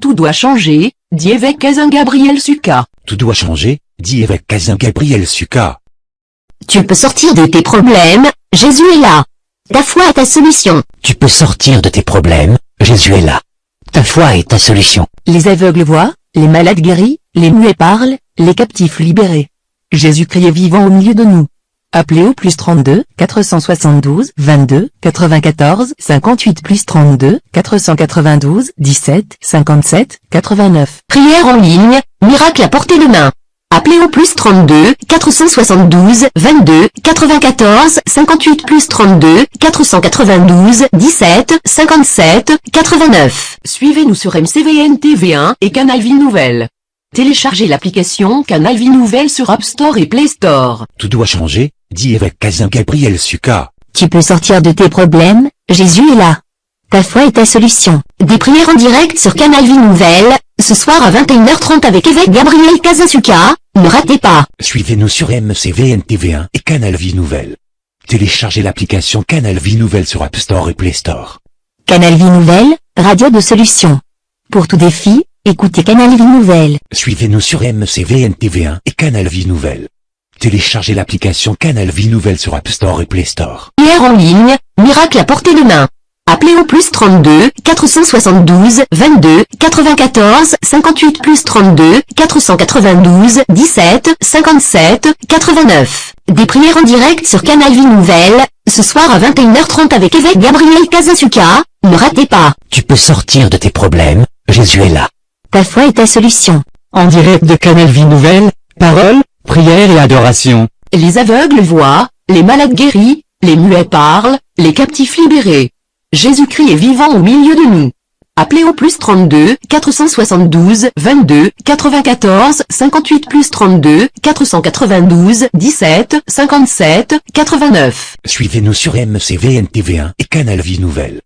Tout doit changer, dit évêque Kazin Gabriel Suka. Tout doit changer, dit évêque Kazin Gabriel Suka. Tu peux sortir de tes problèmes, Jésus est là. Ta foi est ta solution. Tu peux sortir de tes problèmes, Jésus est là. Ta foi est ta solution. Les aveugles voient, les malades guéris, les muets parlent, les captifs libérés. Jésus-Christ est vivant au milieu de nous. Appelez au +32 472 22 94 58 +32 492 17 57 89. Prière en ligne, miracle à portée de main. Appelez au +32 472 22 94 58 +32 492 17 57 89. Suivez-nous sur MCVN TV1 et Canal Vie Nouvelle. Téléchargez l'application Canal Vie Nouvelle sur App Store et Play Store. Tout doit changer, dit évêque Kazin Gabriel Suka. Tu peux sortir de tes problèmes, Jésus est là. Ta foi est ta solution. Des prières en direct sur Canal Vie Nouvelle, ce soir à 21h30 avec évêque Gabriel Kazin Suka. Ne ratez pas. Suivez-nous sur MCVN TV1 et Canal Vie Nouvelle. Téléchargez l'application Canal Vie Nouvelle sur App Store et Play Store. Canal Vie Nouvelle, radio de solution. Pour tout défi, écoutez Canal Vie Nouvelle. Suivez-nous sur MCVN TV1 et Canal Vie Nouvelle. Téléchargez l'application Canal Vie Nouvelle sur App Store et Play Store. Prière en ligne, miracle à portée de main. Appelez au +32 472 22 94 58 +32 492 17 57 89. Des prières en direct sur Canal Vie Nouvelle, ce soir à 21h30 avec évêque Gabriel Kazin Suka. Ne ratez pas. Tu peux sortir de tes problèmes, Jésus est là. Ta foi est ta solution. En direct de Canal Vie Nouvelle, parole, prière et adoration. Les aveugles voient, les malades guéris, les muets parlent, les captifs libérés. Jésus-Christ est vivant au milieu de nous. Appelez au +32 472 22 94 58 +32 492 17 57 89. Suivez-nous sur MCVN TV1 et Canal Vie Nouvelle.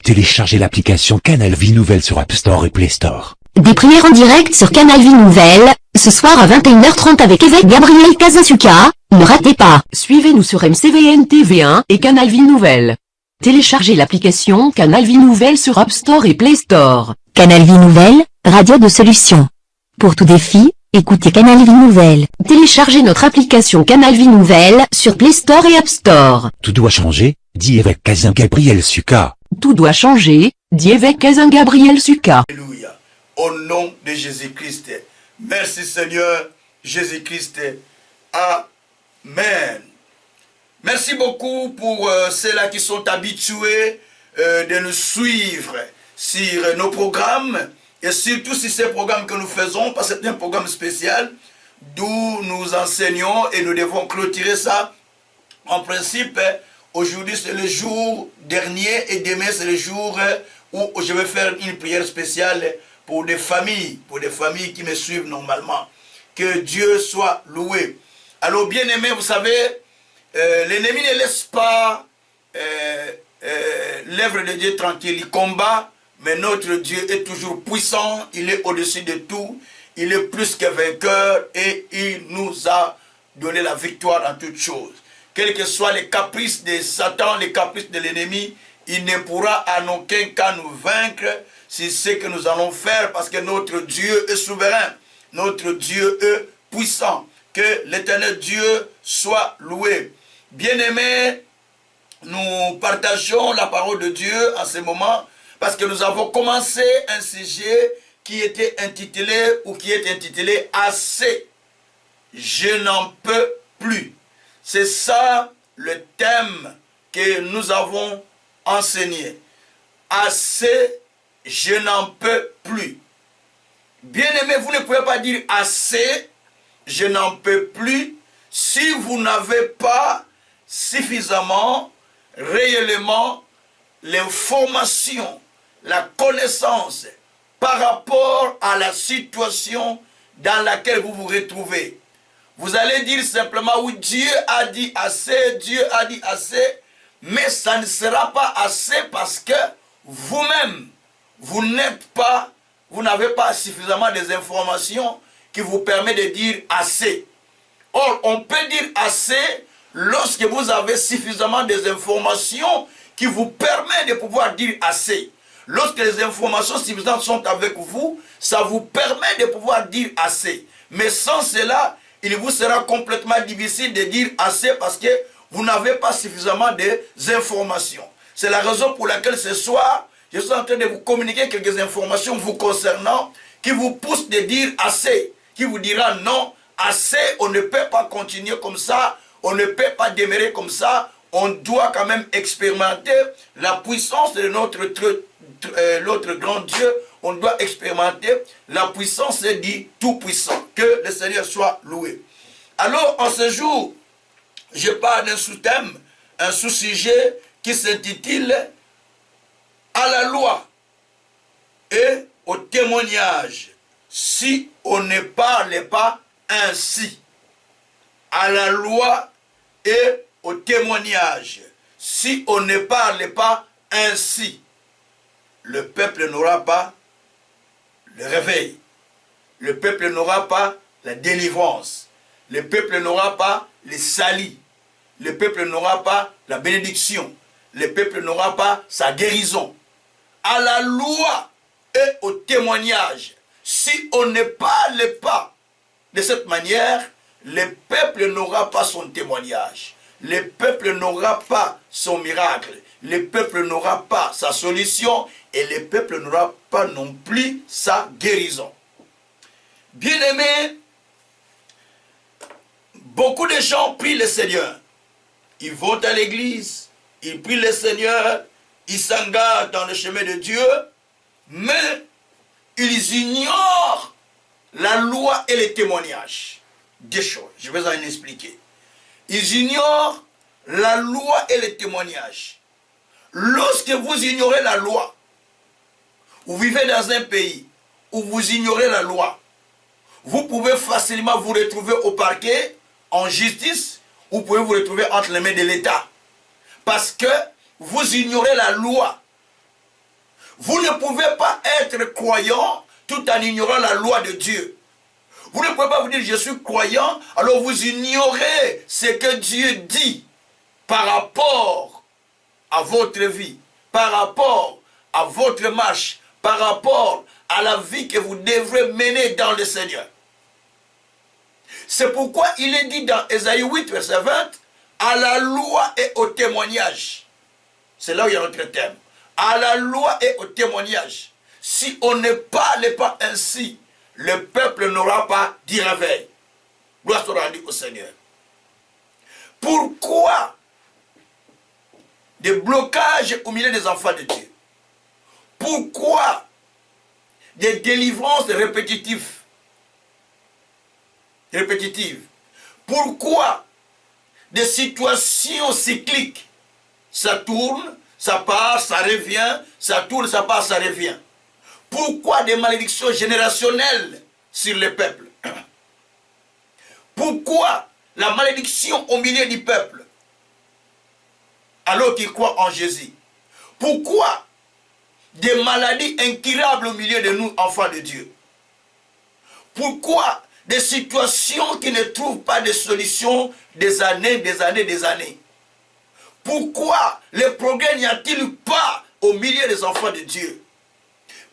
Téléchargez l'application Canal Vie Nouvelle sur App Store et Play Store. Des prières en direct sur Canal Vie Nouvelle, ce soir à 21h30 avec évêque Gabriel Kazin Suka. Ne ratez pas. Suivez-nous sur MCVN TV1 et Canal Vie Nouvelle. Téléchargez l'application Canal Vie Nouvelle sur App Store et Play Store. Canal Vie Nouvelle, radio de solution. Pour tout défi, écoutez Canal Vie Nouvelle. Téléchargez notre application Canal Vie Nouvelle sur Play Store et App Store. Tout doit changer, dit évêque Kazin Gabriel Suka. Tout doit changer, dit évêque Kazin Gabriel Suka. Alléluia. Au nom de Jésus-Christ. Merci Seigneur Jésus-Christ. Amen. Merci beaucoup pour ceux-là qui sont habitués de nous suivre sur nos programmes et surtout sur ces programmes que nous faisons, parce que c'est un programme spécial d'où nous enseignons et nous devons clôturer ça. En principe, aujourd'hui c'est le jour dernier et demain c'est le jour où je vais faire une prière spéciale pour des familles qui me suivent normalement. Que Dieu soit loué. Alors bien aimé, vous savez, l'ennemi ne laisse pas l'œuvre de Dieu tranquille. Il combat, mais notre Dieu est toujours puissant. Il est au-dessus de tout. Il est plus que vainqueur et il nous a donné la victoire en toutes choses. Quels que soient les caprices de Satan, les caprices de l'ennemi, il ne pourra en aucun cas nous vaincre si c'est ce que nous allons faire, parce que notre Dieu est souverain. Notre Dieu est puissant. Que l'éternel Dieu soit loué. Bien-aimés, nous partageons la parole de Dieu en ce moment parce que nous avons commencé un sujet qui était intitulé Assez, je n'en peux plus. C'est ça le thème que nous avons enseigné. Assez, je n'en peux plus. Bien-aimés, vous ne pouvez pas dire assez, je n'en peux plus, si vous n'avez pas suffisamment, réellement, l'information, la connaissance par rapport à la situation dans laquelle vous vous retrouvez. Vous allez dire simplement, oui, Dieu a dit assez, mais ça ne sera pas assez parce que vous-même, vous n'avez pas suffisamment des informations qui vous permet de dire assez. Or, on peut dire assez lorsque vous avez suffisamment des informations qui vous permettent de pouvoir dire assez. Lorsque les informations suffisantes sont avec vous, ça vous permet de pouvoir dire assez. Mais sans cela, il vous sera complètement difficile de dire assez parce que vous n'avez pas suffisamment d'informations. C'est la raison pour laquelle ce soir, je suis en train de vous communiquer quelques informations vous concernant qui vous poussent de dire assez, qui vous dira non, assez, on ne peut pas continuer comme ça, on ne peut pas demeurer comme ça, on doit quand même expérimenter la puissance de notre grand Dieu, on doit expérimenter la puissance du Tout-Puissant. Que le Seigneur soit loué. Alors, en ce jour, je parle d'un sous-thème, un sous-sujet qui s'intitule « À la loi et au témoignage, si on ne parle pas ainsi. » À la loi et au témoignage, si on ne parle pas ainsi, le peuple n'aura pas le réveil, le peuple n'aura pas la délivrance, le peuple n'aura pas le salut, le peuple n'aura pas la bénédiction, le peuple n'aura pas sa guérison. À la loi et au témoignage, si on ne parle pas de cette manière, le peuple n'aura pas son témoignage, le peuple n'aura pas son miracle, le peuple n'aura pas sa solution et le peuple n'aura pas non plus sa guérison. Bien-aimés, beaucoup de gens prient le Seigneur. Ils vont à l'église, ils prient le Seigneur, ils s'engagent dans le chemin de Dieu, mais ils ignorent la loi et les témoignages. Des choses, je vais en expliquer. Ils ignorent la loi et les témoignages. Lorsque vous ignorez la loi, vous vivez dans un pays où vous ignorez la loi, vous pouvez facilement vous retrouver au parquet, en justice, ou vous pouvez vous retrouver entre les mains de l'État. Parce que vous ignorez la loi. Vous ne pouvez pas être croyant tout en ignorant la loi de Dieu. Vous ne pouvez pas vous dire je suis croyant, alors vous ignorez ce que Dieu dit par rapport à votre vie, par rapport à votre marche, par rapport à la vie que vous devrez mener dans le Seigneur. C'est pourquoi il est dit dans Ésaïe 8, verset 20, à la loi et au témoignage. C'est là où il y a notre thème. À la loi et au témoignage. Si on ne parle pas ainsi, le peuple n'aura pas de réveil. Gloire soit rendue au Seigneur. Pourquoi des blocages au milieu des enfants de Dieu? Pourquoi des délivrances répétitives? Pourquoi des situations cycliques? Ça tourne, ça part, ça revient, ça tourne, ça part, ça revient. Pourquoi des malédictions générationnelles sur le peuple? Pourquoi la malédiction au milieu du peuple alors qu'ils croient en Jésus? Pourquoi des maladies incurables au milieu de nous, enfants de Dieu? Pourquoi des situations qui ne trouvent pas de solution des années? Pourquoi les progrès n'y a-t-il pas au milieu des enfants de Dieu?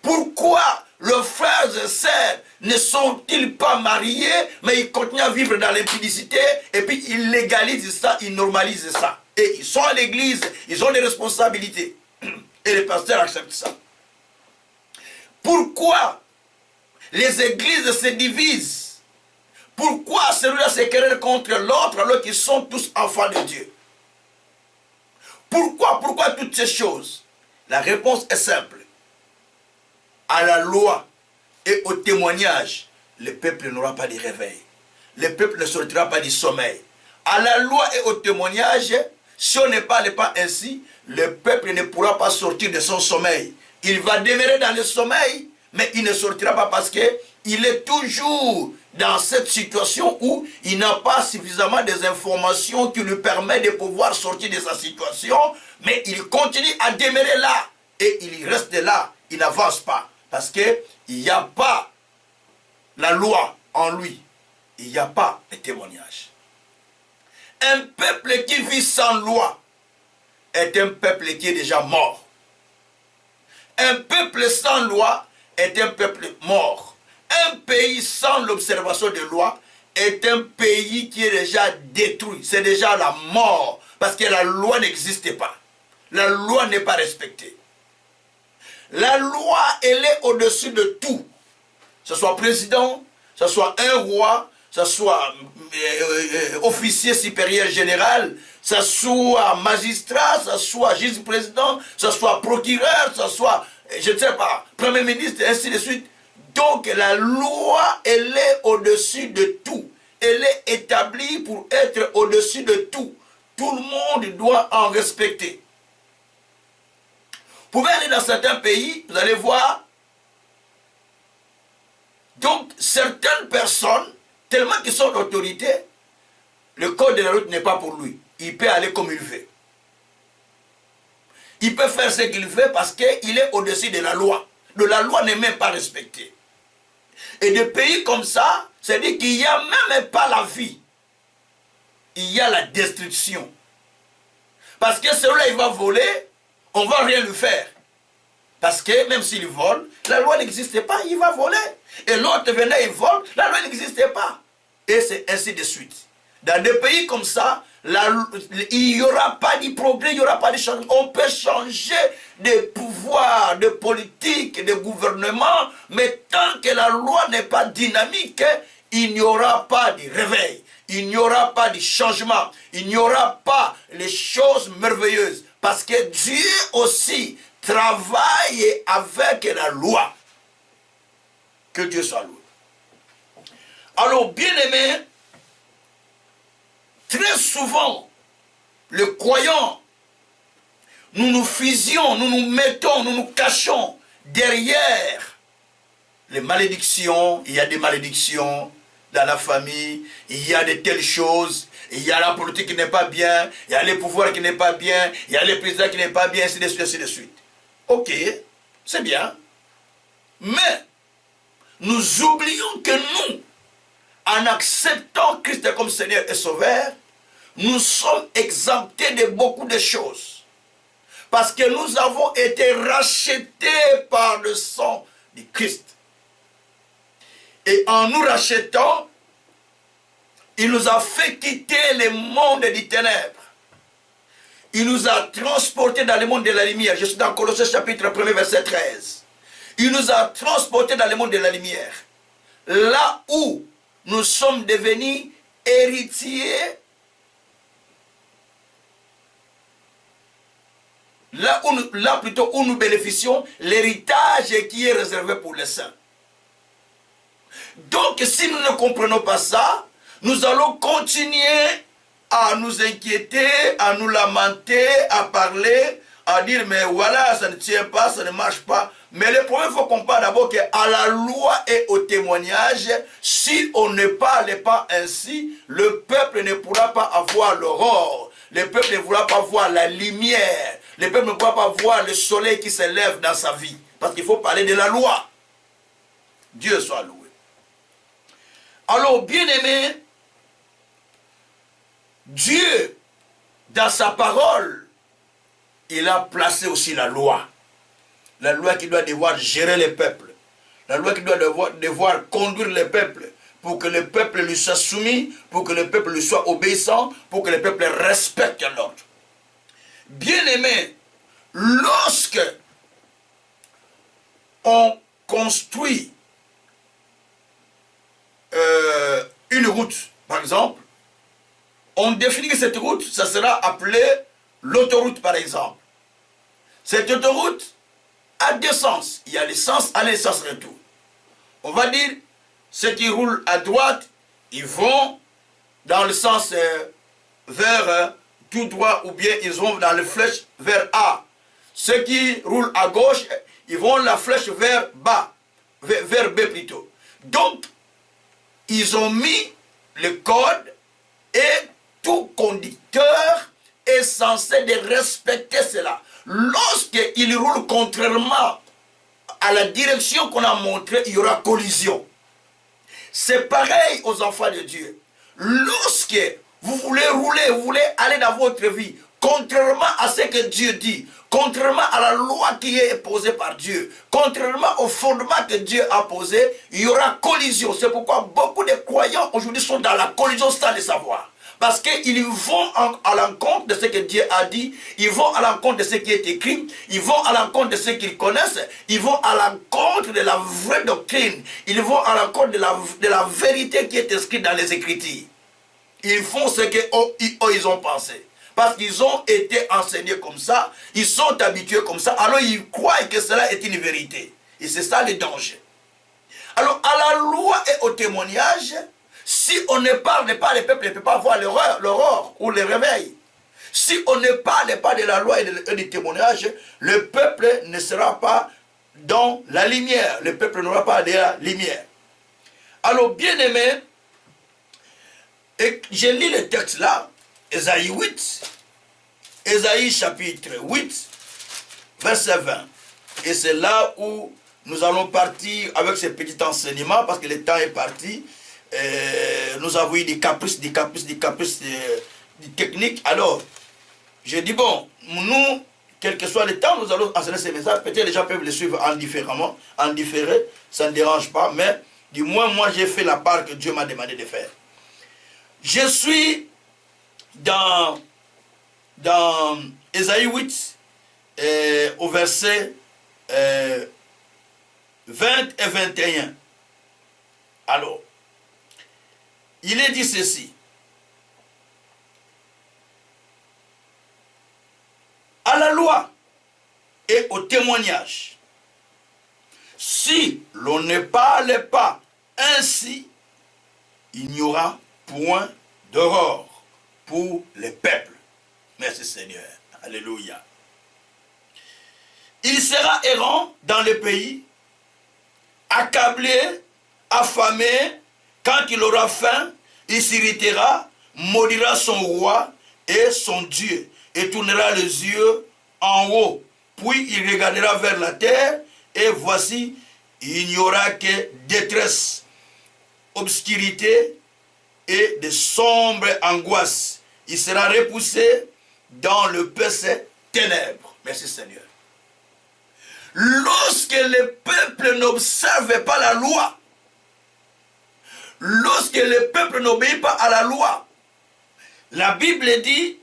Pourquoi leurs frères et sœurs ne sont-ils pas mariés, mais ils continuent à vivre dans l'impudicité, et puis ils légalisent ça, ils normalisent ça. Et ils sont à l'église, ils ont des responsabilités. Et les pasteurs acceptent ça. Pourquoi les églises se divisent? Pourquoi celui-là se querelle contre l'autre alors qu'ils sont tous enfants de Dieu? Pourquoi toutes ces choses? La réponse est simple. À la loi et au témoignage, le peuple n'aura pas de réveil. Le peuple ne sortira pas du sommeil. À la loi et au témoignage, si on ne parle pas ainsi, le peuple ne pourra pas sortir de son sommeil. Il va demeurer dans le sommeil, mais il ne sortira pas parce qu'il est toujours dans cette situation où il n'a pas suffisamment des informations qui lui permettent de pouvoir sortir de sa situation, mais il continue à demeurer là et il reste là, il n'avance pas. Parce qu'il n'y a pas la loi en lui. Il n'y a pas de témoignage. Un peuple qui vit sans loi est un peuple qui est déjà mort. Un peuple sans loi est un peuple mort. Un pays sans l'observation de loi est un pays qui est déjà détruit. C'est déjà la mort. Parce que la loi n'existe pas. La loi n'est pas respectée. La loi, elle est au-dessus de tout. Que ce soit président, que ce soit un roi, que ce soit officier supérieur général, que ce soit magistrat, que ce soit juge-président, que ce soit procureur, que ce soit, je ne sais pas, premier ministre, et ainsi de suite. Donc la loi, elle est au-dessus de tout. Elle est établie pour être au-dessus de tout. Tout le monde doit en respecter. Vous pouvez aller dans certains pays, vous allez voir. Donc, certaines personnes, tellement qu'ils sont d'autorité, le code de la route n'est pas pour lui. Il peut aller comme il veut. Il peut faire ce qu'il veut parce qu'il est au-dessus de la loi. La loi n'est même pas respectée. Et des pays comme ça, c'est-à-dire qu'il n'y a même pas la vie. Il y a la destruction. Parce que celui-là, il va voler, on ne va rien lui faire. Parce que même s'il vole, la loi n'existe pas, il va voler. Et l'autre venait, il vole, la loi n'existe pas. Et c'est ainsi de suite. Dans des pays comme ça, il n'y aura pas de progrès, il n'y aura pas de changement. On peut changer de pouvoir, de politique, de gouvernement, mais tant que la loi n'est pas dynamique, il n'y aura pas de réveil, il n'y aura pas de changement, il n'y aura pas les choses merveilleuses. Parce que Dieu aussi travaille avec la loi. Que Dieu soit loué. Alors, bien-aimés, très souvent, le croyant, nous nous fusions, nous nous mettons, nous nous cachons derrière les malédictions. Il y a des malédictions dans la famille, il y a de telles choses, il y a la politique qui n'est pas bien, il y a les pouvoirs qui n'est pas bien, il y a les présidents qui n'est pas bien, ainsi de suite, ainsi de suite. Ok, c'est bien. Mais, nous oublions que nous, en acceptant Christ comme Seigneur et Sauveur, nous sommes exemptés de beaucoup de choses. Parce que nous avons été rachetés par le sang de Christ. Et en nous rachetant, il nous a fait quitter le monde des ténèbres. Il nous a transportés dans le monde de la lumière. Je suis dans Colossiens chapitre 1 verset 13. Il nous a transportés dans le monde de la lumière. Là où nous sommes devenus héritiers. Là plutôt où nous bénéficions l'héritage qui est réservé pour les saints. Donc si nous ne comprenons pas ça, nous allons continuer à nous inquiéter, à nous lamenter, à parler, à dire mais voilà, ça ne tient pas, ça ne marche pas. Mais le problème, il faut comprendre d'abord qu'à la loi et au témoignage, si on ne parle pas ainsi, le peuple ne pourra pas avoir l'aurore. Le peuple ne pourra pas voir la lumière. Le peuple ne pourra pas voir le soleil qui se lève dans sa vie. Parce qu'il faut parler de la loi. Dieu soit loué. Alors, bien-aimés, Dieu, dans sa parole, il a placé aussi la loi. La loi qui doit devoir gérer les peuples. La loi qui doit devoir conduire les peuples pour que le peuple lui soit soumis, pour que le peuple lui soit obéissant, pour que le peuple respecte l'ordre. Bien-aimé, lorsque on construit une route, par exemple, on définit que cette route, ça sera appelé l'autoroute, par exemple. Cette autoroute a deux sens. Il y a le sens aller et le sens retour. On va dire, ceux qui roulent à droite, ils vont dans le sens vers tout droit, ou bien ils vont dans la flèche vers A. Ceux qui roulent à gauche, ils vont la flèche vers bas, vers B plutôt. Donc, ils ont mis le code et tout conducteur est censé de respecter cela. Lorsqu'il roule contrairement à la direction qu'on a montrée, il y aura collision. C'est pareil aux enfants de Dieu. Lorsque vous voulez rouler, vous voulez aller dans votre vie, contrairement à ce que Dieu dit, contrairement à la loi qui est posée par Dieu, contrairement au fondement que Dieu a posé, il y aura collision. C'est pourquoi beaucoup de croyants aujourd'hui sont dans la collision sans le savoir. Parce qu'ils vont à l'encontre de ce que Dieu a dit, ils vont à l'encontre de ce qui est écrit, ils vont à l'encontre de ce qu'ils connaissent, ils vont à l'encontre de la vraie doctrine, ils vont à l'encontre de la vérité qui est inscrite dans les Écritures. Ils font ce qu'ils ont pensé. Parce qu'ils ont été enseignés comme ça, ils sont habitués comme ça, alors ils croient que cela est une vérité. Et c'est ça le danger. Alors à la loi et au témoignage, si on ne parle pas, le peuple ne peut pas voir l'aurore ou le réveil. Si on ne parle pas de la loi et du témoignage, le peuple ne sera pas dans la lumière. Le peuple n'aura pas de la lumière. Alors bien aimé, j'ai lu le texte là, Ésaïe 8, Ésaïe chapitre 8, verset 20. Et c'est là où nous allons partir avec ce petit enseignement, parce que le temps est parti. Nous avons eu des caprices techniques. Alors, j'ai dit, bon, nous, quel que soit le temps, nous allons enseigner ces messages. Peut-être les gens peuvent les suivre en différé, ça ne dérange pas, mais du moins, moi, j'ai fait la part que Dieu m'a demandé de faire. Je suis dans Ésaïe 8, au verset 20 et 21. Alors, il est dit ceci. À la loi et au témoignage, si l'on ne parle pas ainsi, il n'y aura point d'aurore pour les peuples. Merci Seigneur. Alléluia. Il sera errant dans le pays, accablé, affamé. Quand il aura faim, il s'irritera, maudira son roi et son Dieu, et tournera les yeux en haut. Puis il regardera vers la terre, et voici, il n'y aura que détresse, obscurité et de sombres angoisses. Il sera repoussé dans le péché ténèbres. Merci Seigneur. Lorsque le peuple n'observe pas la loi, lorsque le peuple n'obéit pas à la loi, la Bible dit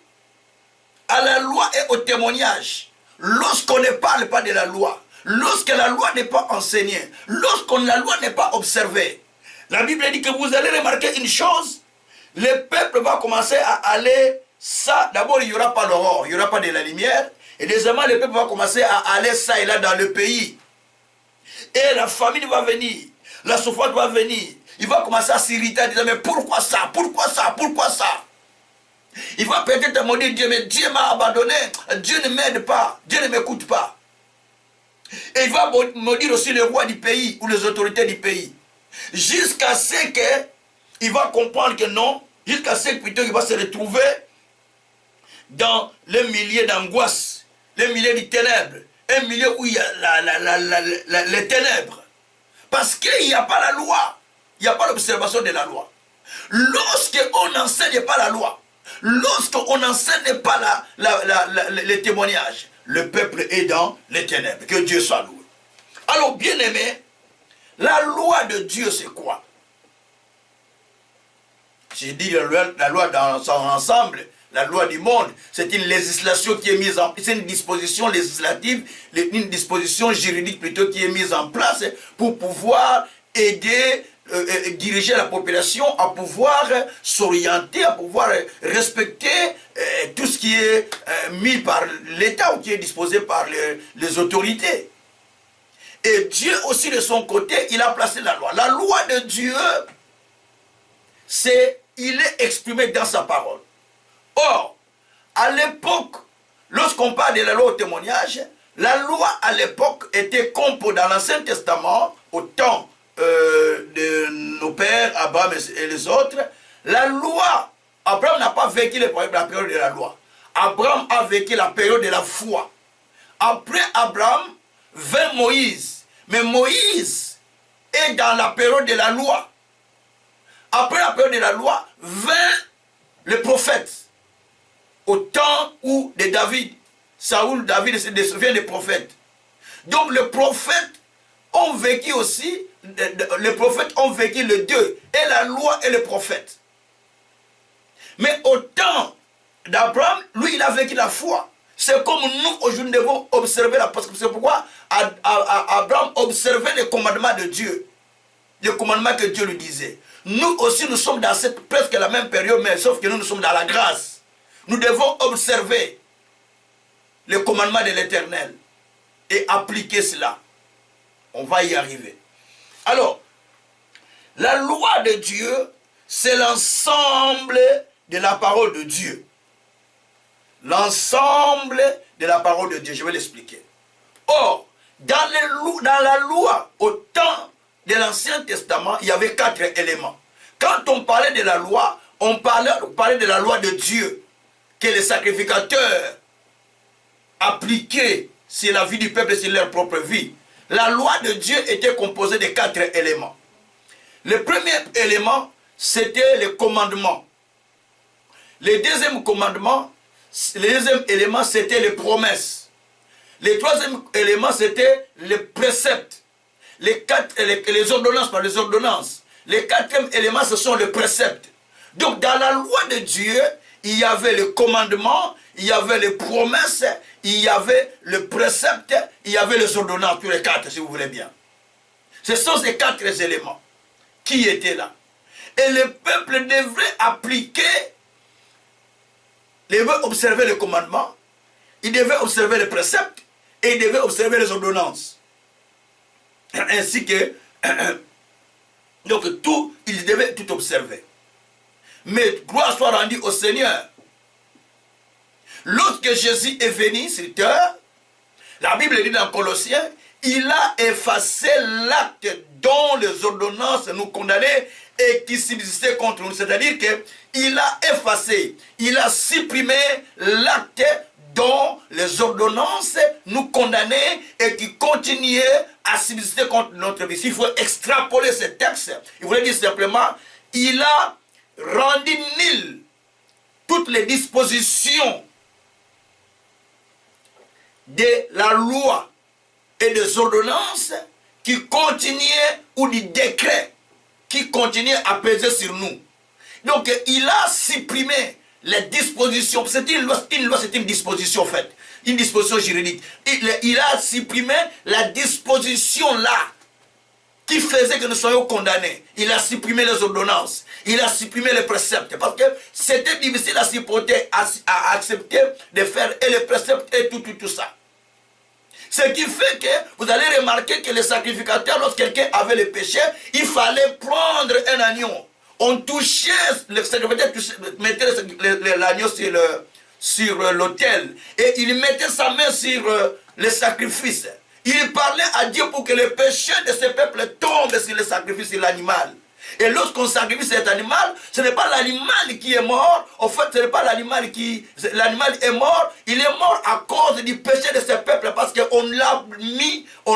à la loi et au témoignage, lorsqu'on ne parle pas de la loi, lorsque la loi n'est pas enseignée, lorsque la loi n'est pas observée, la Bible dit que vous allez remarquer une chose, le peuple va commencer à aller, ça, d'abord il n'y aura pas l'aurore, il n'y aura pas de la lumière, et deuxièmement le peuple va commencer à aller ça et là dans le pays. Et la famine va venir, la souffrance va venir, il va commencer à s'irriter en disant mais pourquoi ça, pourquoi ça, pourquoi ça? Il va peut-être maudire Dieu, mais Dieu m'a abandonné, Dieu ne m'aide pas, Dieu ne m'écoute pas. Et il va maudire aussi le roi du pays ou les autorités du pays. Jusqu'à ce qu'il va comprendre que non, jusqu'à ce que plutôt il va se retrouver dans le milieu d'angoisse, le milieu du ténèbre, un milieu où il y a les ténèbres. Parce qu'il n'y a pas la loi, il n'y a pas l'observation de la loi. Lorsqu'on n'enseigne pas la loi, lorsqu'on n'enseigne pas les témoignages, le peuple est dans les ténèbres. Que Dieu soit loué. Alors, bien aimé, la loi de Dieu, c'est quoi? J'ai dit la loi dans son ensemble, la loi du monde, c'est une législation qui est mise en place, c'est une disposition législative, une disposition juridique plutôt qui est mise en place pour pouvoir aider, diriger la population à pouvoir s'orienter, à pouvoir respecter tout ce qui est mis par l'État ou qui est disposé par les autorités. Et Dieu aussi de son côté, il a placé la loi. La loi de Dieu, il est exprimé dans sa parole. Or, à l'époque, lorsqu'on parle de la loi au témoignage, la loi à l'époque était comme dans l'Ancien Testament, au temps de nos pères, Abraham et les autres. La loi, Abraham n'a pas vécu la période de la loi. Abraham a vécu la période de la foi. Après Abraham, vint Moïse. Mais Moïse est dans la période de la loi. Après la période de la loi, vint le prophète. Au temps où de David. Saoul, David se souviennent des prophètes. Donc les prophètes ont vécu aussi, les prophètes ont vécu les deux, et la loi et les prophètes. Mais au temps d'Abraham, lui, il a vécu la foi. C'est comme nous, aujourd'hui, nous devons observer la parce que c'est pourquoi Abraham observait les commandements de Dieu. Les commandements que Dieu lui disait. Nous aussi, nous sommes dans presque la même période, mais sauf que nous sommes dans la grâce. Nous devons observer les commandements de l'Éternel et appliquer cela. On va y arriver. Alors, la loi de Dieu, c'est l'ensemble de la parole de Dieu. L'ensemble de la parole de Dieu, je vais l'expliquer. Or, dans la loi, au temps de l'Ancien Testament, il y avait 4 éléments. Quand on parlait de la loi, on parlait de la loi de Dieu, que les sacrificateurs appliquaient sur la vie du peuple et sur leur propre vie. La loi de Dieu était composée de 4 éléments. Le premier élément, c'était le commandement. Le deuxième élément, c'était les promesses. Le troisième élément, c'était les préceptes. Les ordonnances par les ordonnances. Le quatrième élément, ce sont les préceptes. Donc, dans la loi de Dieu, il y avait le commandement, il y avait les promesses, il y avait le précepte, il y avait les ordonnances, tous les 4, si vous voulez bien. Ce sont ces 4 éléments qui étaient là. Et le peuple devrait appliquer, il devait observer le commandement, il devait observer les préceptes, et il devait observer les ordonnances. Ainsi que, donc il devait tout observer. Mais gloire soit rendue au Seigneur. Lorsque Jésus est venu sur terre, la Bible dit dans Colossiens, il a effacé l'acte dont les ordonnances nous condamnaient et qui subsistait contre nous. C'est-à-dire qu'il a effacé, il a supprimé l'acte dont les ordonnances nous condamnaient et qui continuaient à subsister contre notre vie. S'il faut extrapoler ce texte, il voulait dire simplement, il a rendu nul toutes les dispositions de la loi et des ordonnances qui continuaient, ou du décret qui continuait à peser sur nous. Donc il a supprimé les dispositions. C'est une loi, c'est une disposition faite, une disposition juridique. Il a supprimé la disposition là qui faisait que nous soyons condamnés. Il a supprimé les ordonnances. Il a supprimé les préceptes. Parce que c'était difficile à supporter, à accepter de faire et les préceptes et tout ça. Ce qui fait que vous allez remarquer que les sacrificateurs, lorsque quelqu'un avait le péché, il fallait prendre un agneau. On touchait, le sacrificateur mettait l'agneau sur l'autel. Et il mettait sa main sur le sacrifice. Il parlait à Dieu pour que le péché de ce peuple tombe sur le sacrifice de l'animal. Et lorsqu'on sacrifie cet animal, ce n'est pas l'animal qui est mort. En fait, ce n'est pas l'animal qui... L'animal est mort. Il est mort à cause du péché de ce peuple. Parce qu'on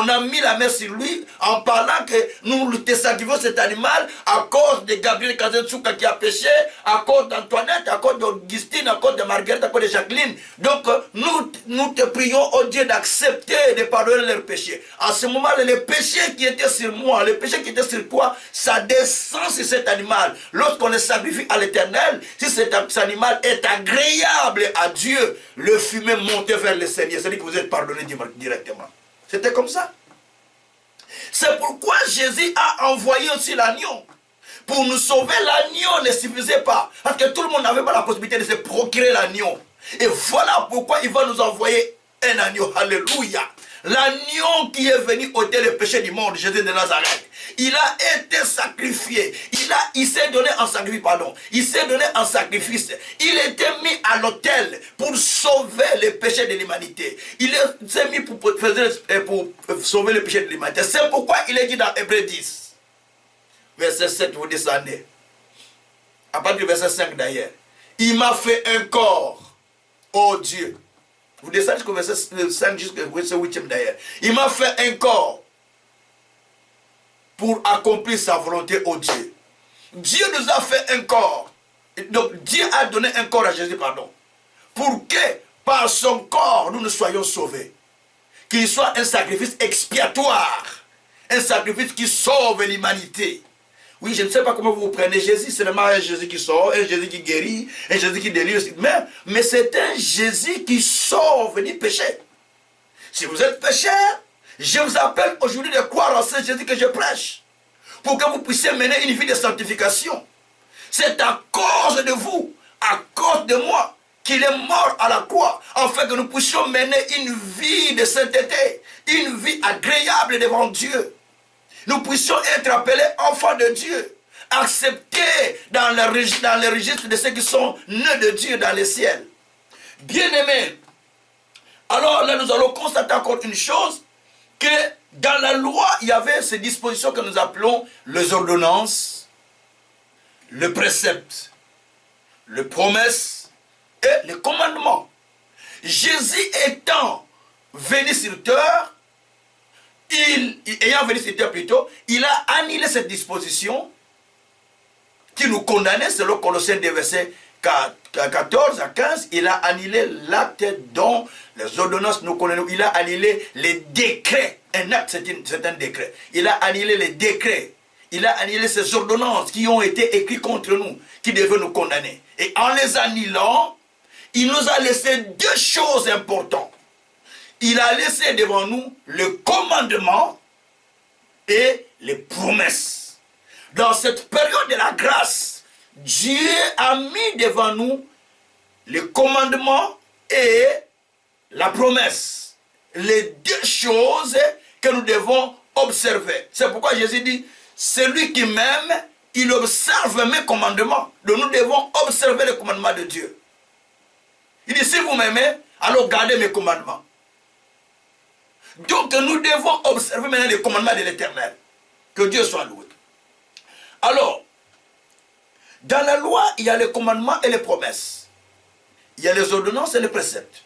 a mis la main sur lui en parlant que nous te sacrifions cet animal à cause de Gabriel Kazensouka qui a péché, à cause d'Antoinette, à cause d'Augustine, à cause de Marguerite, à cause de Jacqueline. Donc, nous te prions, oh Dieu, d'accepter et de pardonner leurs péchés. À ce moment, le péché qui était sur moi, le péché qui était sur toi, ça descend sur cet animal. Lorsqu'on le sacrifie à l'Éternel, si cet animal est agréable à Dieu, le fumet monte vers le Seigneur. C'est-à-dire que vous êtes pardonné directement. C'était comme ça. C'est pourquoi Jésus a envoyé aussi l'agneau. Pour nous sauver, l'agneau ne suffisait pas. Parce que tout le monde n'avait pas la possibilité de se procurer l'agneau. Et voilà pourquoi il va nous envoyer un agneau. Alléluia. L'agneau qui est venu ôter le péché du monde, Jésus de Nazareth. Il a été sacrifié. Il s'est donné en sacrifice, pardon. Il s'est donné en sacrifice. Il était mis à l'autel pour sauver le péché de l'humanité. Il s'est mis pour sauver le péché de l'humanité. C'est pourquoi il est dit dans Hébreux 10, verset 7, vous descendez. À partir du verset 5 d'ailleurs. Il m'a fait un corps, ô Dieu. Vous descendez jusqu'au verset 5 jusqu'au verset 8 d'ailleurs. Il m'a fait un corps pour accomplir sa volonté, ô Dieu. Dieu nous a fait un corps. Donc Dieu a donné un corps à Jésus, pardon. Pour que, par son corps, nous soyons sauvés. Qu'il soit un sacrifice expiatoire, un sacrifice qui sauve l'humanité. Oui, je ne sais pas comment vous prenez Jésus, c'est seulement un Jésus qui sauve, un Jésus qui guérit, un Jésus qui délivre. Mais c'est un Jésus qui sauve du péché. Si vous êtes pécheur, je vous appelle aujourd'hui de croire en ce Jésus que je prêche, pour que vous puissiez mener une vie de sanctification. C'est à cause de vous, à cause de moi, qu'il est mort à la croix, afin que nous puissions mener une vie de sainteté, une vie agréable devant Dieu. Nous puissions être appelés enfants de Dieu, acceptés dans le registre de ceux qui sont nés de Dieu dans les ciels. Bien-aimés, alors là nous allons constater encore une chose, que dans la loi, il y avait ces dispositions que nous appelons les ordonnances, le précepte, le promesse et le commandement. Jésus étant venu sur terre, ayant venu sur terre plutôt, il a annulé cette disposition qui nous condamnait, selon Colossiens 2, versets 14 à 15, il a annulé l'acte dont les ordonnances nous condamnent. Il a annulé les décrets. Un acte, c'est un décret. Il a annulé les décrets. Il a annulé ces ordonnances qui ont été écrites contre nous, qui devaient nous condamner. Et en les annulant, il nous a laissé deux choses importantes. Il a laissé devant nous le commandement et les promesses. Dans cette période de la grâce, Dieu a mis devant nous le commandement et la promesse. Les deux choses que nous devons observer. C'est pourquoi Jésus dit, celui qui m'aime, il observe mes commandements. Donc nous devons observer les commandements de Dieu. Il dit, si vous m'aimez, alors gardez mes commandements. Donc nous devons observer maintenant les commandements de l'Éternel. Que Dieu soit loué. Alors, dans la loi, il y a les commandements et les promesses. Il y a les ordonnances et les préceptes.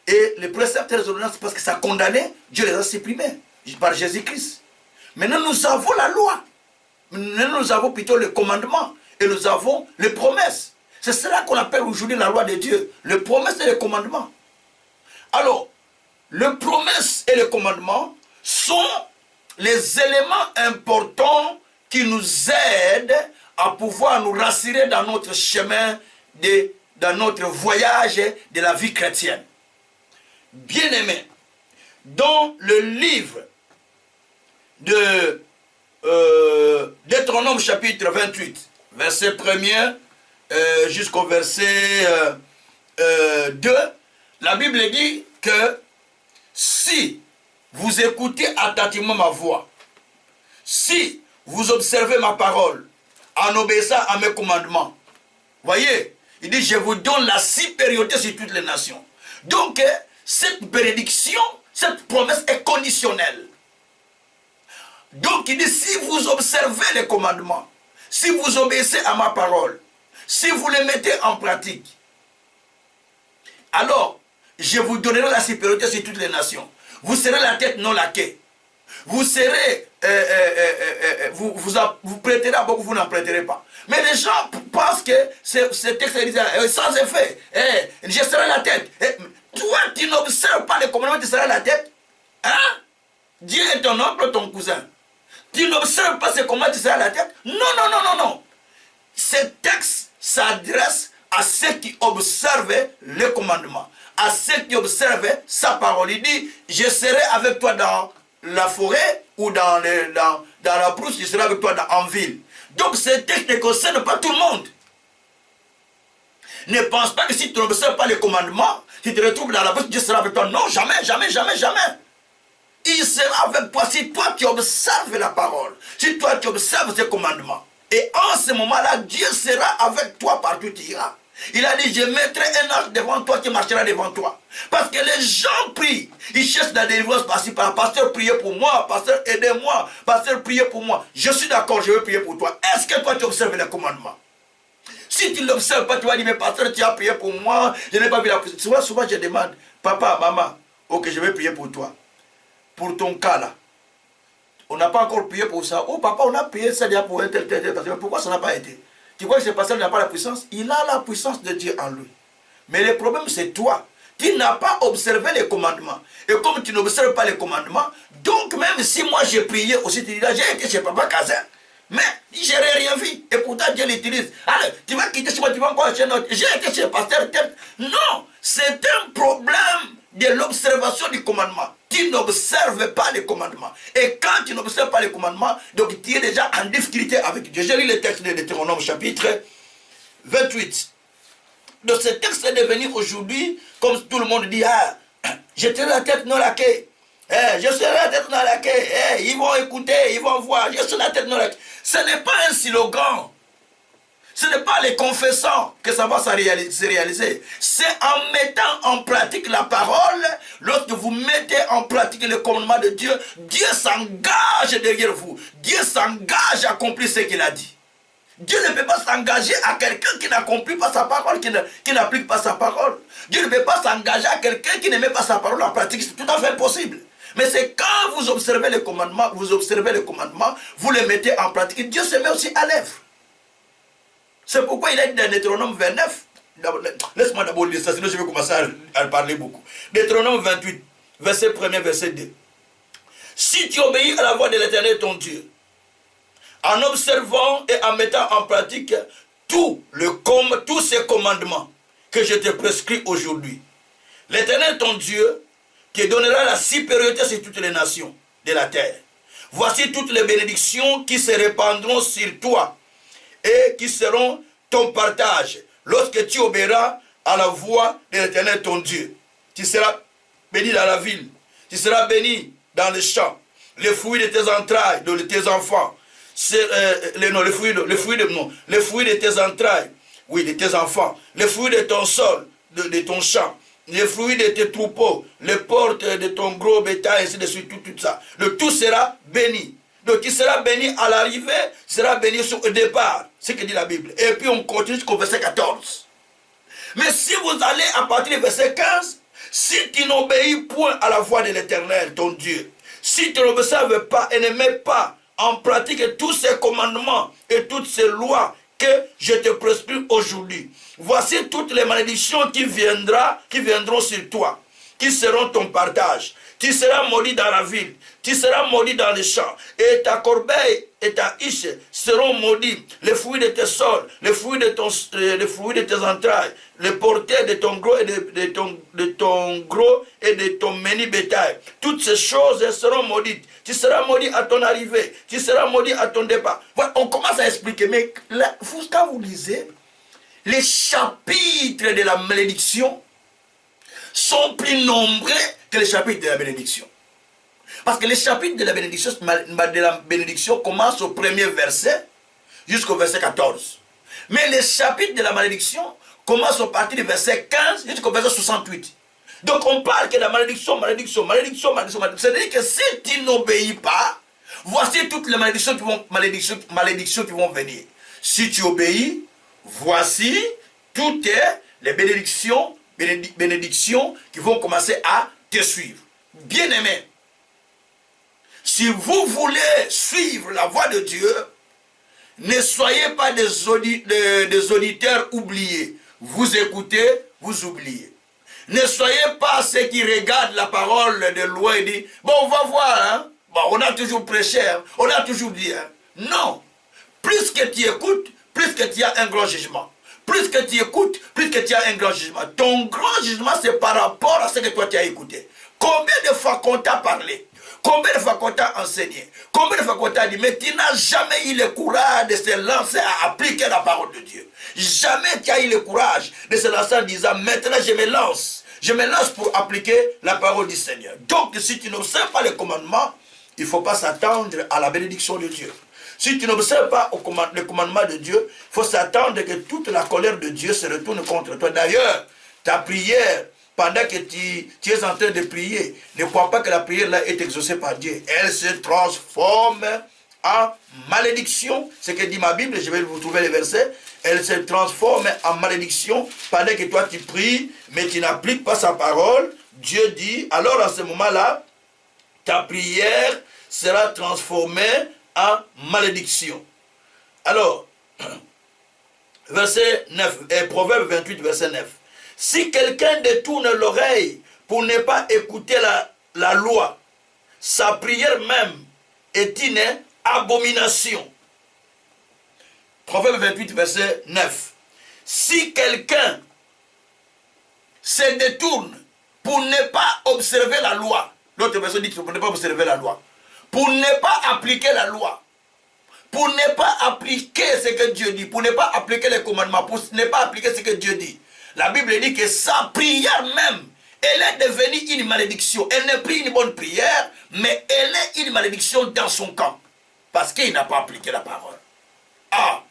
Et les préceptes et les ordonnances, parce que ça condamnait, Dieu les a supprimés par Jésus-Christ. Maintenant, nous avons la loi. Maintenant, nous avons plutôt les commandements. Et nous avons les promesses. C'est cela qu'on appelle aujourd'hui la loi de Dieu. Les promesses et les commandements. Alors, les promesses et les commandements sont les éléments importants qui nous aident à pouvoir nous rassurer dans notre chemin, dans notre voyage de la vie chrétienne. Bien-aimés, dans le livre de Deutéronome chapitre 28, verset 1er jusqu'au verset 2, la Bible dit que si vous écoutez attentivement ma voix, si vous observez ma parole, en obéissant à mes commandements, voyez, il dit, je vous donne la supériorité sur toutes les nations. Donc, cette bénédiction, cette promesse est conditionnelle. Donc, il dit, si vous observez les commandements, si vous obéissez à ma parole, si vous les mettez en pratique, alors, je vous donnerai la supériorité sur toutes les nations. Vous serez la tête, non la queue. Vous serez, vous prêterez à beaucoup, vous n'en prêterez pas. Mais les gens pensent que ce texte est sans effet. Je serai la tête. Toi, tu n'observes pas les commandements, tu seras la tête. Hein? Dieu est ton oncle, ton cousin. Tu n'observes pas ces commandements, tu seras la tête. Non, non, non, non, non. Ce texte s'adresse à ceux qui observent les commandements, à ceux qui observent sa parole. Il dit, je serai avec toi dans la forêt ou dans la brousse, je serai avec toi en ville. Donc ce texte ne concerne pas tout le monde. Ne pense pas que si tu n'observes pas les commandements, tu te retrouves dans la brousse, Dieu sera avec toi. Non, jamais, jamais, jamais, jamais. Il sera avec toi si toi tu observes la parole, si toi tu observes ses commandements. Et en ce moment-là, Dieu sera avec toi partout où tu iras. Il a dit, je mettrai un ange devant toi qui marchera devant toi. Parce que les gens prient. Ils cherchent la délivrance par-ci par-là. Pasteur, priez pour moi. Pasteur, aidez-moi. Pasteur, priez pour moi. Je suis d'accord, je vais prier pour toi. Est-ce que toi, tu observes les commandements? Si tu ne l'observes pas, tu vas dire, mais pasteur, tu as prié pour moi. Je n'ai pas vu la prière. Souvent, je demande, papa, maman, ok, je vais prier pour toi. Pour ton cas là. On n'a pas encore prié pour ça. Oh, papa, on a prié ça déjà pour un tel. Pourquoi ça n'a pas été? Tu vois que ce pasteur n'a pas la puissance? Il a la puissance de Dieu en lui. Mais le problème, c'est toi. Tu n'as pas observé les commandements. Et comme tu n'observes pas les commandements, donc même si moi j'ai prié aussi, tu dis là, j'ai été chez Papa Kazin, mais je n'ai rien vu. Et pourtant Dieu l'utilise. Alors, tu vas quitter chez moi, tu vas encore chez un autre. J'ai été chez Pasteur tel. Non, c'est un problème de l'observation du commandement. Tu n'observes pas les commandements. Et quand tu n'observes pas les commandements, donc tu es déjà en difficulté avec Dieu. J'ai lu le texte de Deutéronome chapitre 28. Donc ce texte est devenu aujourd'hui, comme tout le monde dit, ah, je serai la tête non laquée. Je serai la tête non laquée. Ils vont écouter, ils vont voir. Je serai la tête non laquée. Ce n'est pas un slogan. Ce n'est pas les confessants que ça va se réaliser. C'est en mettant en pratique la parole. Lorsque vous mettez en pratique le commandement de Dieu, Dieu s'engage derrière vous. Dieu s'engage à accomplir ce qu'il a dit. Dieu ne peut pas s'engager à quelqu'un qui n'accomplit pas sa parole, qui n'applique pas sa parole. Dieu ne peut pas s'engager à quelqu'un qui ne met pas sa parole en pratique. C'est tout à fait possible. Mais c'est quand vous observez les commandements, vous les mettez en pratique. Dieu se met aussi à l'œuvre. C'est pourquoi il a dit dans Deutéronome 29, laisse-moi d'abord lire ça, sinon je vais commencer à parler beaucoup. Deutéronome 28, verset 1er, verset 2. Si tu obéis à la voix de l'Éternel ton Dieu, en observant et en mettant en pratique tous ces commandements que je te prescris aujourd'hui, l'Éternel ton Dieu te donnera la supériorité sur toutes les nations de la terre. Voici toutes les bénédictions qui se répandront sur toi et qui seront ton partage lorsque tu obéiras à la voix de l'Éternel ton Dieu. Tu seras béni dans la ville, tu seras béni dans les champs, les fruits de tes entrailles, de tes enfants, les fruits de tes entrailles, oui, de tes enfants, les fruits de ton sol, de ton champ, les fruits de tes troupeaux, les portes de ton gros bétail, ainsi de suite, tout ça. Le tout sera béni. Donc tu seras béni à l'arrivée, tu seras béni au départ. C'est ce que dit la Bible. Et puis on continue jusqu'au verset 14. Mais si vous allez à partir du verset 15, si tu n'obéis point à la voix de l'Éternel, ton Dieu, si tu n'observes pas et ne mets pas en pratique tous ces commandements et toutes ces lois que je te prescris aujourd'hui, voici toutes les malédictions qui viendront sur toi, qui seront ton partage. Tu seras maudit dans la ville, tu seras maudit dans les champs, et ta corbeille et ta hiche seront maudits. Les fruits de tes sols, les fruits de tes entrailles, les porteurs de ton gros et de ton menu bétail. Toutes ces choses seront maudites. Tu seras maudit à ton arrivée, tu seras maudit à ton départ. Voilà, on commence à expliquer, mais là, quand vous lisez, les chapitres de la malédiction sont plus nombreux que les chapitres de la bénédiction. Parce que les chapitres de la bénédiction commencent au premier verset jusqu'au verset 14. Mais les chapitres de la malédiction commencent à partir du verset 15 jusqu'au verset 68. Donc on parle que la malédiction. C'est-à-dire que si tu n'obéis pas, voici toutes les malédictions qui vont venir. Si tu obéis, voici toutes les bénédictions qui vont commencer à te suivre. Bien-aimés, si vous voulez suivre la voie de Dieu, ne soyez pas des auditeurs oubliés. Vous écoutez, vous oubliez. Ne soyez pas ceux qui regardent la parole de loin et disent, bon, on va voir, hein? Bon, on a toujours prêché, hein? On a toujours dit. Hein? Non. Plus que tu écoutes, plus que tu as un grand jugement. Plus que tu écoutes, plus que tu as un grand jugement. Ton grand jugement, c'est par rapport à ce que toi tu as écouté. Combien de fois qu'on t'a parlé? Combien de fois qu'on t'a enseigné? Combien de fois qu'on t'a dit, mais tu n'as jamais eu le courage de se lancer à appliquer la parole de Dieu. Jamais tu as eu le courage de se lancer en disant, maintenant je me lance. Je me lance pour appliquer la parole du Seigneur. Donc si tu n'observes pas les commandements, il ne faut pas s'attendre à la bénédiction de Dieu. Si tu n'observes pas le commandement de Dieu, il faut s'attendre que toute la colère de Dieu se retourne contre toi. D'ailleurs, ta prière, pendant que tu es en train de prier, ne crois pas que la prière là est exaucée par Dieu. Elle se transforme en malédiction. C'est ce que dit ma Bible, je vais vous trouver les versets. Elle se transforme en malédiction pendant que toi tu pries, mais tu n'appliques pas sa parole. Dieu dit, alors à ce moment-là, ta prière sera transformée en malédiction. Alors, verset 9, Proverbe 28, verset 9. Si quelqu'un détourne l'oreille pour ne pas écouter la loi, sa prière même est une abomination. Proverbe 28, verset 9. Si quelqu'un se détourne pour ne pas observer la loi, l'autre verset dit pour ne pas observer la loi, pour ne pas appliquer la loi, pour ne pas appliquer ce que Dieu dit, pour ne pas appliquer les commandements, pour ne pas appliquer ce que Dieu dit. La Bible dit que sa prière même, elle est devenue une malédiction. Elle n'est plus une bonne prière, mais elle est une malédiction dans son camp. Parce qu'il n'a pas appliqué la parole. Ah!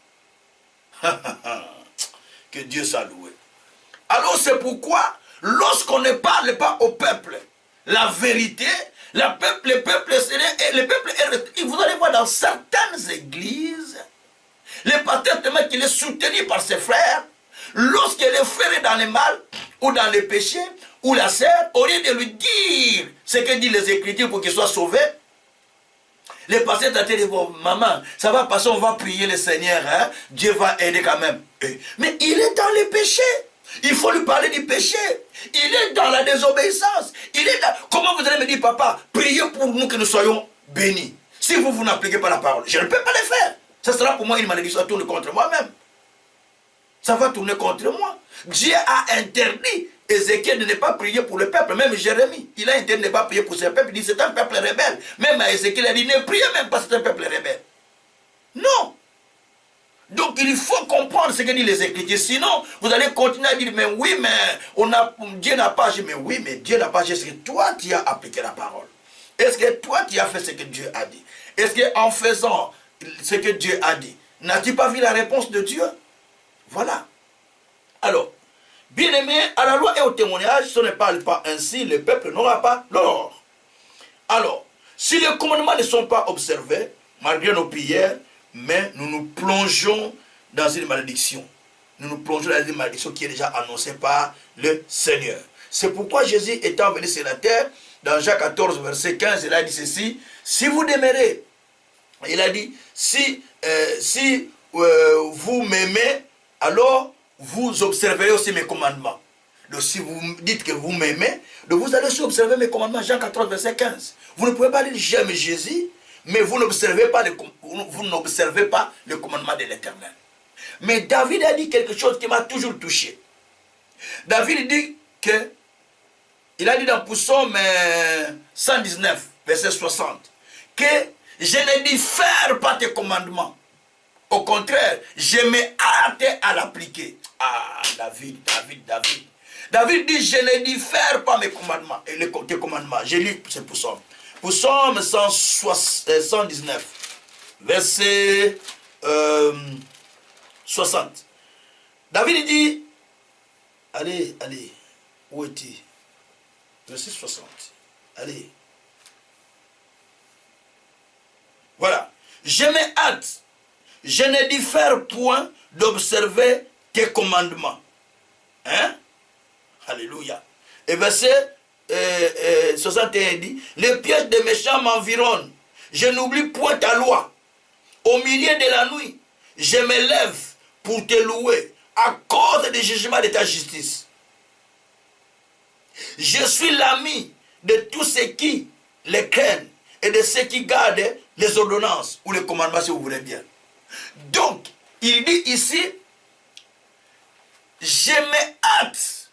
Que Dieu soit loué. Alors c'est pourquoi, lorsqu'on ne parle pas au peuple la vérité, le peuple, vous allez voir dans certaines églises, le pasteur tellement qu'il est soutenu par ses frères, lorsque le frère est dans le mal, ou dans le péché, ou la sœur, au lieu de lui dire ce que disent les Écritures pour qu'il soit sauvé, le pasteur t'a dit, bon, maman, ça va passer, on va prier le Seigneur, hein? Dieu va aider quand même. Mais il est dans le péché. Il faut lui parler du péché. Il est dans la désobéissance. Il est dans... Comment vous allez me dire, papa, priez pour nous que nous soyons bénis. Si vous n'appliquez pas la parole, je ne peux pas le faire. Ça sera pour moi une malédiction à tourner contre moi-même. Ça va tourner contre moi. Dieu a interdit Ézéchiel de ne pas prier pour le peuple. Même Jérémie, il a interdit de ne pas prier pour ce peuple. Il dit, c'est un peuple rebelle. Même à Ézéchiel, il a dit, ne priez même pas, c'est un peuple rebelle. Non. Donc il faut comprendre ce que disent les Écritures. Sinon, vous allez continuer à dire, mais oui, mais Dieu n'a pas agi. Mais oui, mais Dieu n'a pas agi. Est-ce que toi, tu as appliqué la parole? Est-ce que toi, tu as fait ce que Dieu a dit? Est-ce qu'en faisant ce que Dieu a dit, n'as-tu pas vu la réponse de Dieu? Voilà. Alors, bien aimé, à la loi et au témoignage, si on ne parle pas ainsi, le peuple n'aura pas l'or. Alors, si les commandements ne sont pas observés, malgré nos prières, mais nous nous plongeons dans une malédiction. Nous nous plongeons dans une malédiction qui est déjà annoncée par le Seigneur. C'est pourquoi Jésus étant venu sur la terre, dans Jean 14, verset 15, il a dit ceci, si vous demeurez, il a dit, si vous m'aimez, alors vous observerez aussi mes commandements. Donc si vous dites que vous m'aimez, vous allez aussi observer mes commandements. Jean 14, verset 15. Vous ne pouvez pas dire j'aime Jésus, mais vous n'observez pas, le commandement de l'Éternel. Mais David a dit quelque chose qui m'a toujours touché. David dit que, il a dit dans Psaume 119, verset 60, que je ne diffère pas tes commandements. Au contraire, je me hâte à l'appliquer. Ah, David. David dit, je ne diffère pas mes commandements, tes commandements. J'ai lu ce psaume. Psaume 119, verset 60. David dit, allez, où est-il? Verset 60. Allez. Voilà. Je me hâte. Je ne diffère point d'observer tes commandements. Hein? Alléluia. Et verset 61 dit, les pièges des méchants m'environnent. Je n'oublie point ta loi. Au milieu de la nuit, je me lève pour te louer à cause des jugements de ta justice. Je suis l'ami de tous ceux qui les craignent et de ceux qui gardent les ordonnances ou les commandements si vous voulez bien. Donc, il dit ici, je me hâte,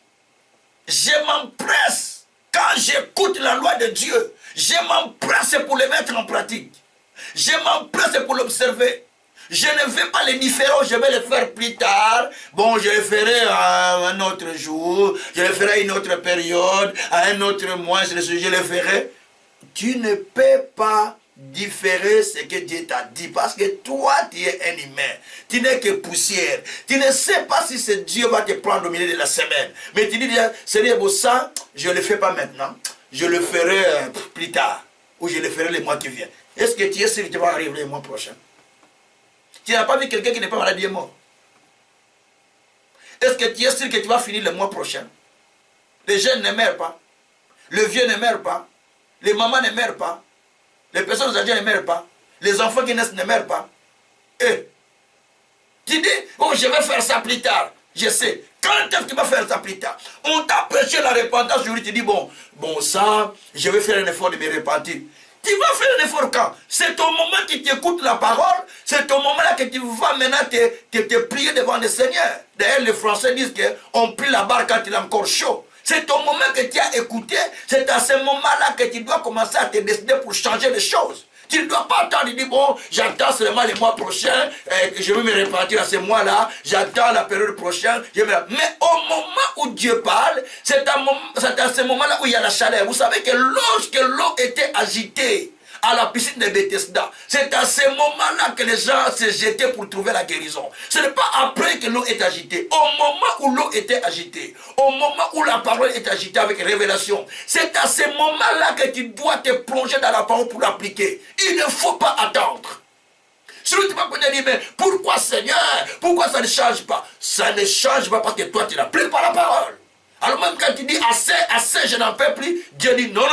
je m'empresse, quand j'écoute la loi de Dieu, je m'empresse pour le mettre en pratique. Je m'empresse pour l'observer. Je ne vais pas les différer, je vais les faire plus tard. Bon, je les ferai à un autre jour, je les ferai à une autre période, à un autre mois, je les ferai. Tu ne peux pas différer ce que Dieu t'a dit, parce que toi tu es un humain, tu n'es que poussière, tu ne sais pas si ce Dieu va te prendre au milieu de la semaine, mais tu dis, Seigneur, bon, ça je ne le fais pas maintenant, je le ferai plus tard, ou je le ferai le mois qui vient. Est-ce que tu es sûr que tu vas arriver le mois prochain? Tu n'as pas vu quelqu'un qui n'est pas malade et est mort? Est-ce que tu es sûr que tu vas finir le mois prochain? Les jeunes ne meurent pas, le vieux ne meurt pas, les mamans ne meurent pas, les personnes âgées ne meurent pas, les enfants qui naissent ne meurent pas. Et tu dis, oh, je vais faire ça plus tard. Je sais, quand Quand est-ce que tu vas faire ça plus tard? On t'a prêché la repentance, aujourd'hui tu dis, bon, ça, je vais faire un effort de me repentir. Tu vas faire un effort quand? C'est au moment que tu écoutes la parole, c'est au moment-là que tu vas maintenant te plier devant le Seigneur. D'ailleurs, les Français disent qu'on plie la barre quand il est encore chaud. C'est au moment que tu as écouté, c'est à ce moment-là que tu dois commencer à te décider pour changer les choses. Tu ne dois pas attendre et dire, bon, j'attends seulement le mois prochain, je vais me repentir à ce mois-là, j'attends la période prochaine. Mais au moment où Dieu parle, c'est à ce moment-là où il y a la chaleur. Vous savez que lorsque l'eau était agitée à la piscine de Bethesda, c'est à ce moment-là que les gens se jetaient pour trouver la guérison. Ce n'est pas après que l'eau est agitée. Au moment où l'eau était agitée, au moment où la parole est agitée avec révélation, c'est à ce moment-là que tu dois te plonger dans la parole pour l'appliquer. Il ne faut pas attendre. Sinon tu vas peut-être dire, mais pourquoi Seigneur? Pourquoi ça ne change pas? Ça ne change pas parce que toi tu n'appliques pas la parole. Alors même quand tu dis assez, je n'en peux plus, Dieu dit non.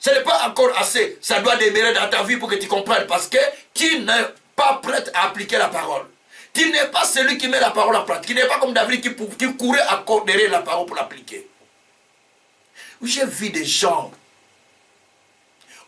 Ce n'est pas encore assez. Ça doit demeurer dans ta vie pour que tu comprennes. Parce que tu n'es pas prêt à appliquer la parole. Tu n'es pas celui qui met la parole en pratique. Tu n'es pas comme David qui courait à coordonner la parole pour l'appliquer. J'ai vu des gens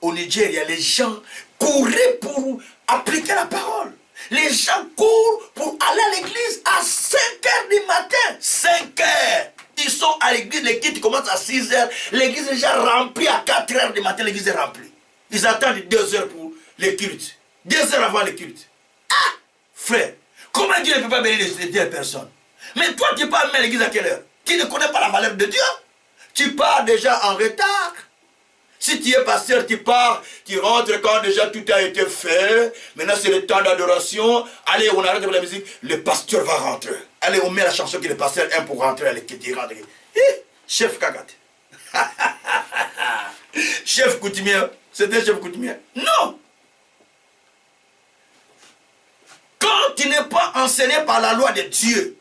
au Nigeria, les gens couraient pour appliquer la parole. Les gens courent pour aller à l'église à 5 h du matin. 5 h. Ils sont à l'église, les cultes commencent à 6 h. L'église est déjà remplie à 4 h du matin, l'église est remplie. Ils attendent 2 heures pour les cultes. 2 heures avant les cultes. Ah, frère, comment Dieu ne peut pas bénir les personnes? Mais toi, tu pars à l'église à quelle heure? Tu ne connais pas la valeur de Dieu. Tu pars déjà en retard. Si tu es pasteur, tu pars, tu rentres quand déjà tout a été fait. Maintenant, c'est le temps d'adoration. Allez, on arrête de la musique. Le pasteur va rentrer. Allez, on met la chanson que le pasteur aime pour rentrer. Allez, qui rentre. Chef Kagat. Chef coutumier. C'était chef coutumier. Non. Quand tu n'es pas enseigné par la loi de Dieu,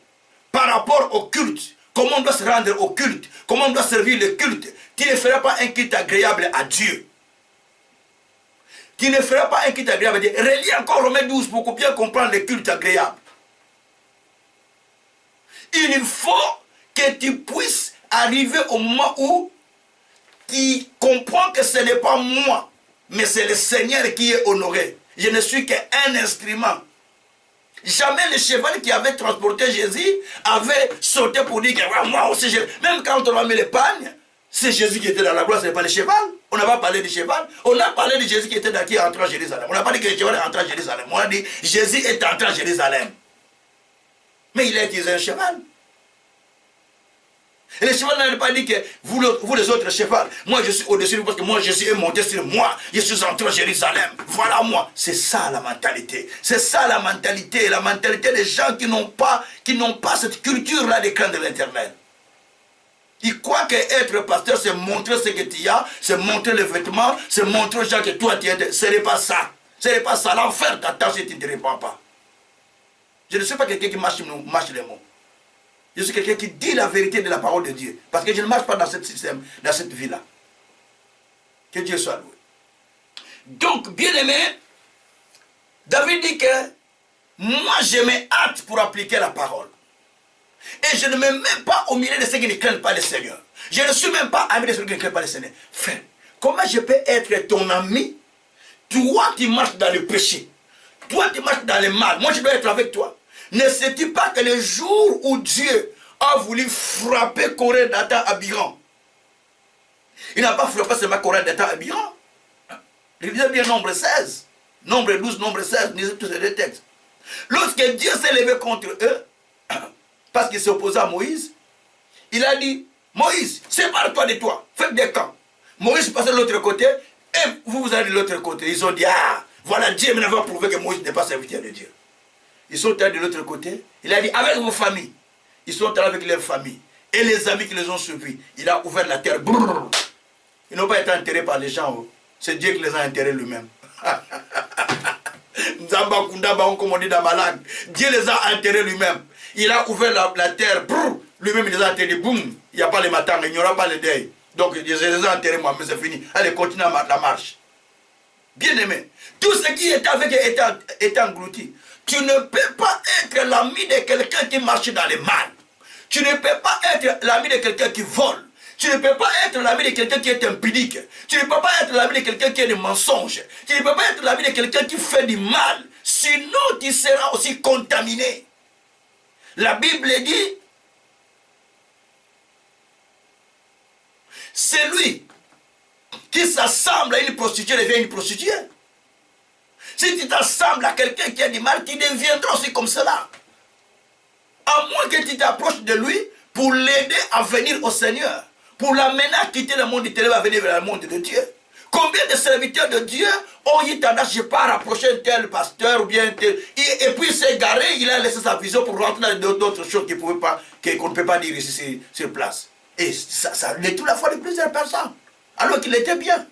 par rapport au culte, comment on doit se rendre au culte, comment on doit servir le culte, tu ne feras pas un culte agréable à Dieu. Tu ne feras pas un culte agréable à Dieu. Relis encore Romains 12 pour bien comprendre le culte agréable. Il faut que tu puisses arriver au moment où tu comprends que ce n'est pas moi, mais c'est le Seigneur qui est honoré. Je ne suis qu'un instrument. Jamais le cheval qui avait transporté Jésus avait sauté pour dire que moi aussi, même quand on a mis les pagnes, c'est Jésus qui était dans la gloire, ce n'est pas le cheval. On n'a pas parlé du cheval. On a parlé de Jésus qui était dans qui est entré à Jérusalem. On n'a pas dit que le cheval est entré à Jérusalem. On a dit Jésus est entré à Jérusalem. Mais il a utilisé un cheval. Et le cheval n'a pas dit que vous les autres chevals, moi je suis au-dessus de vous parce que moi Jésus est monté sur moi. Je suis entré à Jérusalem. Voilà moi. C'est ça la mentalité. C'est ça la mentalité. La mentalité des gens qui n'ont pas cette culture-là de craindre l'Éternel. Ils croient qu'être pasteur, c'est montrer ce que tu as, c'est montrer les vêtements, c'est montrer aux gens que toi tu es. Ce n'est pas ça. Ce n'est pas ça. L'enfer t'attend si tu ne te répands pas. Je ne suis pas quelqu'un qui marche les mots. Je suis quelqu'un qui dit la vérité de la parole de Dieu. Parce que je ne marche pas dans ce système, dans cette vie-là. Que Dieu soit loué. Donc, bien aimé, David dit que moi je me hâte pour appliquer la parole. Et je ne me mets pas au milieu de ceux qui ne craignent pas le Seigneur. Je ne suis même pas ami de ceux qui ne craignent pas le Seigneur. Frère, comment je peux être ton ami? Toi, tu marches dans le péché. Toi, tu marches dans le mal. Moi, je dois être avec toi. Ne sais-tu pas que le jour où Dieu a voulu frapper Corée, Dathan, Abiram, il n'a pas frappé seulement Corée, Dathan, Abiram. Il disait bien nombre 16. Nombre 12, nombre 16. Lisez tous ces deux textes. Lorsque Dieu s'est levé contre eux, parce qu'il s'est opposé à Moïse, il a dit, Moïse, sépare-toi de toi, faites des camps. Moïse passait de l'autre côté, et vous allez de l'autre côté. Ils ont dit, ah, voilà, Dieu m'avait prouvé que Moïse n'est pas serviteur de Dieu. Ils sont allés de l'autre côté, il a dit, avec vos familles. Ils sont allés avec leurs familles. Et les amis qui les ont suivis, il a ouvert la terre. Brrr. Ils n'ont pas été enterrés par les gens, c'est Dieu qui les a enterrés lui-même. Nzamba Kundaba, comme on dit dans ma langue. Dieu les a enterrés lui-même. Il a ouvert la terre, lui-même il les a enterrés, boum, il n'y a pas les matins, il n'y aura pas les deuils. Donc je les ai enterrés moi, mais c'est fini. Allez, continuez la marche. Bien aimé, tout ce qui est avec est englouti. Tu ne peux pas être l'ami de quelqu'un qui marche dans le mal. Tu ne peux pas être l'ami de quelqu'un qui vole. Tu ne peux pas être l'ami de quelqu'un qui est impudique. Tu ne peux pas être l'ami de quelqu'un qui est des mensonges. Tu ne peux pas être l'ami de quelqu'un qui fait du mal. Sinon, tu seras aussi contaminé. La Bible dit, celui qui s'assemble à une prostituée devient une prostituée. Si tu t'assembles à quelqu'un qui a du mal, tu deviendras aussi comme cela. À moins que tu t'approches de lui pour l'aider à venir au Seigneur. Pour l'amener à quitter le monde du ténèbre, à venir vers le monde de Dieu. Combien de serviteurs de Dieu ont eu tendance, je ne vais pas rapprocher un tel pasteur ou bien un tel, et puis il s'est garé, il a laissé sa vision pour rentrer dans d'autres choses qu'on ne peut pas dire ici sur place. Et ça l'est toute la fois de plusieurs personnes. Alors qu'il était bien.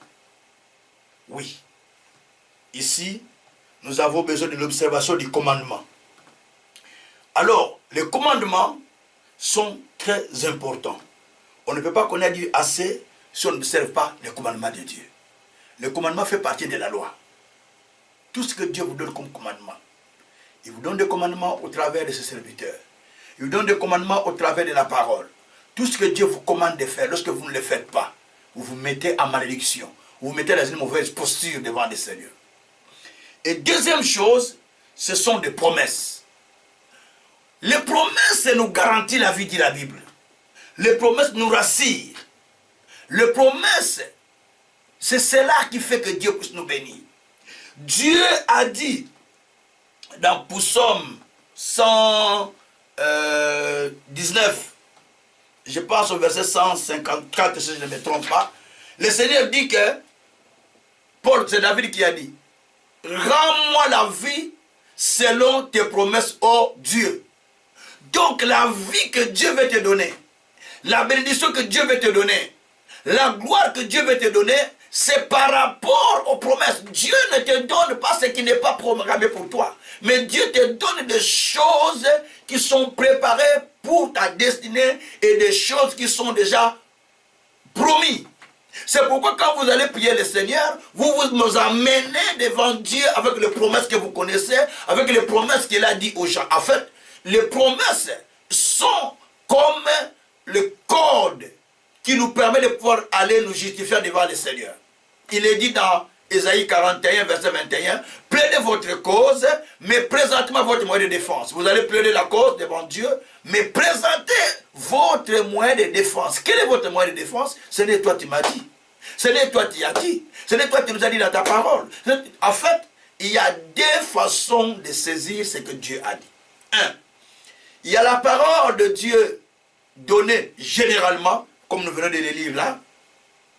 Oui. Ici, nous avons besoin de l'observation du commandement. Alors, les commandements sont très importants. On ne peut pas connaître Dieu assez si on n'observe pas les commandements de Dieu. Le commandement fait partie de la loi. Tout ce que Dieu vous donne comme commandement, il vous donne des commandements au travers de ses serviteurs. Il vous donne des commandements au travers de la parole. Tout ce que Dieu vous commande de faire, lorsque vous ne le faites pas, vous vous mettez en malédiction. Vous vous mettez dans une mauvaise posture devant le Seigneur. Et deuxième chose, ce sont des promesses. Les promesses nous garantissent la vie, dit la Bible. Les promesses nous rassurent. Les promesses, c'est cela qui fait que Dieu puisse nous bénir. Dieu a dit dans Psaume 119, je pense au verset 154, si je ne me trompe pas, le Seigneur dit que, Paul, c'est David qui a dit, rends-moi la vie selon tes promesses, ô Dieu. Donc la vie que Dieu veut te donner, la bénédiction que Dieu veut te donner, la gloire que Dieu veut te donner, c'est par rapport aux promesses. Dieu ne te donne pas ce qui n'est pas programmé pour toi. Mais Dieu te donne des choses qui sont préparées pour ta destinée et des choses qui sont déjà promises. C'est pourquoi quand vous allez prier le Seigneur, vous nous amenez devant Dieu avec les promesses que vous connaissez, avec les promesses qu'il a dit aux gens. En fait, les promesses sont comme le code qui nous permet de pouvoir aller nous justifier devant le Seigneur. Il est dit dans Ésaïe 41, verset 21, plaidez votre cause, mais présentez votre moyen de défense. Vous allez plaider la cause devant Dieu, mais présentez votre moyen de défense. Quel est votre moyen de défense? Ce n'est toi qui m'as dit. Ce n'est toi qui as dit. Ce n'est toi qui nous as dit dans ta parole. En fait, il y a deux façons de saisir ce que Dieu a dit. Un, il y a la parole de Dieu donnée généralement, comme nous venons de le lire là,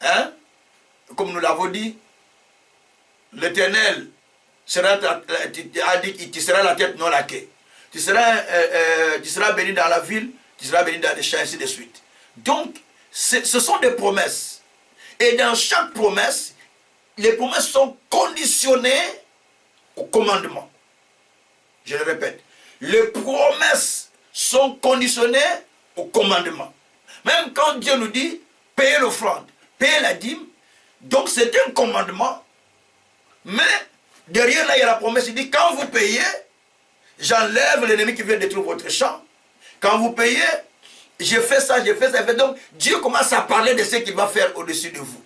hein? Comme nous l'avons dit, l'Éternel a dit, tu seras la tête, non la queue. Tu seras béni dans la ville, tu seras béni dans les champs, ainsi de suite. Donc, ce sont des promesses. Et dans chaque promesse, les promesses sont conditionnées au commandement. Je le répète, les promesses sont conditionnées au commandement. Même quand Dieu nous dit, payez l'offrande, payez la dîme, donc c'est un commandement, mais derrière là il y a la promesse, il dit, quand vous payez, j'enlève l'ennemi qui vient détruire votre champ. Quand vous payez, je fais ça, je fais ça. Donc Dieu commence à parler de ce qu'il va faire au-dessus de vous.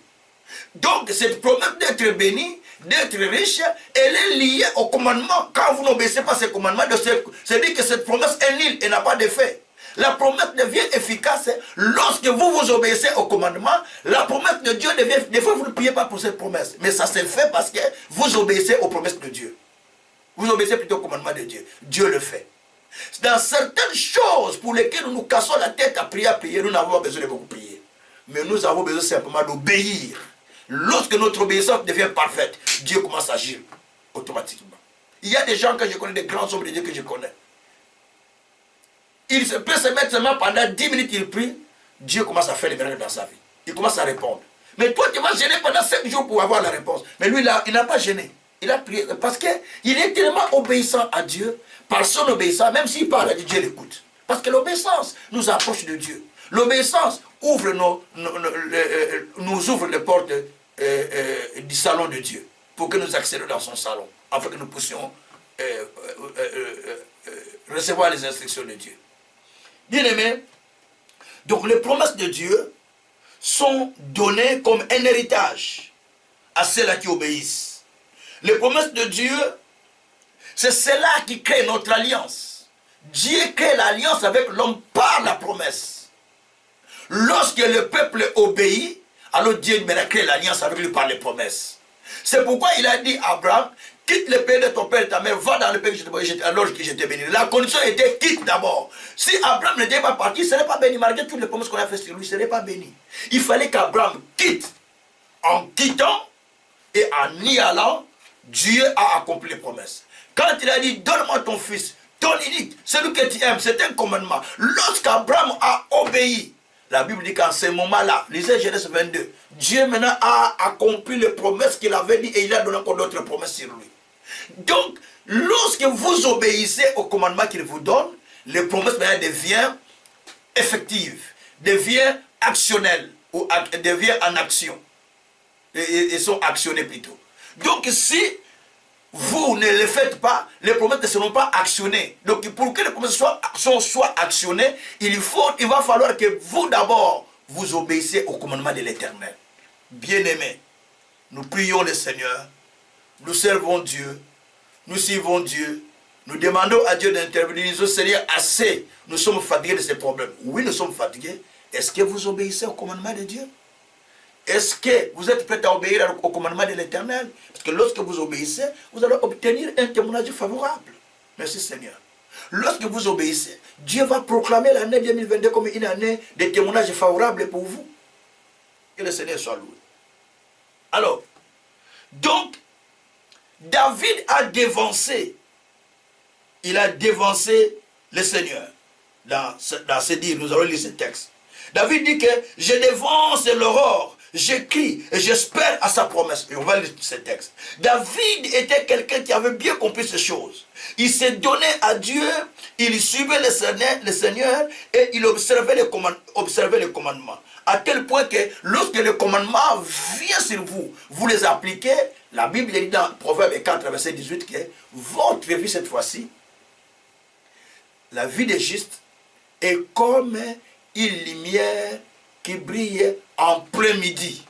Donc cette promesse d'être béni, d'être riche, elle est liée au commandement. Quand vous n'obéissez pas ces commandements, c'est-à-dire que cette promesse est nulle et n'a pas d'effet. La promesse devient efficace lorsque vous obéissez au commandement. La promesse de Dieu devient... Des fois, vous ne priez pas pour cette promesse. Mais ça s'est fait parce que vous obéissez aux promesses de Dieu. Vous obéissez plutôt au commandement de Dieu. Dieu le fait. Dans certaines choses pour lesquelles nous nous cassons la tête à prier, nous n'avons pas besoin de beaucoup prier. Mais nous avons besoin simplement d'obéir. Lorsque notre obéissance devient parfaite, Dieu commence à agir automatiquement. Il y a des gens que je connais, des grands hommes de Dieu que je connais. Il peut se mettre seulement pendant 10 minutes, il prie, Dieu commence à faire les miracles dans sa vie. Il commence à répondre. Mais toi, tu vas gêner pendant 5 jours pour avoir la réponse. Mais lui, il n'a pas gêné. Il a prié parce qu'il est tellement obéissant à Dieu. Par son obéissance, même s'il parle à Dieu, Dieu l'écoute. Parce que l'obéissance nous approche de Dieu. L'obéissance ouvre nous ouvre les portes du salon de Dieu. Pour que nous accédions dans son salon. Afin que nous puissions recevoir les instructions de Dieu. Bien aimé, Donc les promesses de Dieu sont données comme un héritage à ceux-là qui obéissent. Les promesses de Dieu, c'est cela qui crée notre alliance. Dieu crée l'alliance avec l'homme par la promesse. Lorsque le peuple obéit, alors Dieu crée l'alliance avec lui par les promesses. C'est pourquoi il a dit à Abraham, quitte le pays de ton père et ta mère, va dans le pays que je t'ai béni. La condition était quitte d'abord. Si Abraham n'était pas parti, il ne serait pas béni. Malgré toutes les promesses qu'on a faites sur lui, il ne serait pas béni. Il fallait qu'Abraham quitte. En quittant et en y allant, Dieu a accompli les promesses. Quand il a dit, donne-moi ton fils, ton unique, celui que tu aimes, c'est un commandement. Lorsqu'Abraham a obéi, la Bible dit qu'en ce moment-là, lisez Genèse 22, Dieu maintenant a accompli les promesses qu'il avait dit et il a donné encore d'autres promesses sur lui. Donc, lorsque vous obéissez au commandement qu'il vous donne, les promesses maintenant deviennent effectives, deviennent actionnelles, ou deviennent en action. Et sont actionnées plutôt. Donc, si vous ne les faites pas, les promesses ne seront pas actionnées. Donc, pour que les promesses soient actionnées, il va falloir que vous d'abord, vous obéissez au commandement de l'Éternel. Bien-aimés, nous prions le Seigneur, nous servons Dieu, nous suivons Dieu, nous demandons à Dieu d'intervenir. Nous disons, Seigneur, assez, nous sommes fatigués de ces problèmes. Oui, nous sommes fatigués. Est-ce que vous obéissez au commandement de Dieu? Est-ce que vous êtes prêts à obéir au commandement de l'Éternel? Parce que lorsque vous obéissez, vous allez obtenir un témoignage favorable. Merci Seigneur. Lorsque vous obéissez, Dieu va proclamer l'année 2022 comme une année de témoignages favorables pour vous. Que le Seigneur soit loué. Alors, donc, David a dévancé. Il a dévancé le Seigneur. Dans ce dire, nous allons lire ce texte. David dit que je dévance l'aurore. J'écris et j'espère à sa promesse. Et on va lire ce texte. David était quelqu'un qui avait bien compris ces choses. Il s'est donné à Dieu, il suivait le Seigneur et il observait les commandements. À tel point que lorsque le commandement vient sur vous, vous les appliquez. La Bible dit dans Proverbe 4, verset 18 que votre vie cette fois-ci, la vie des justes est comme une lumière qui brille en plein midi,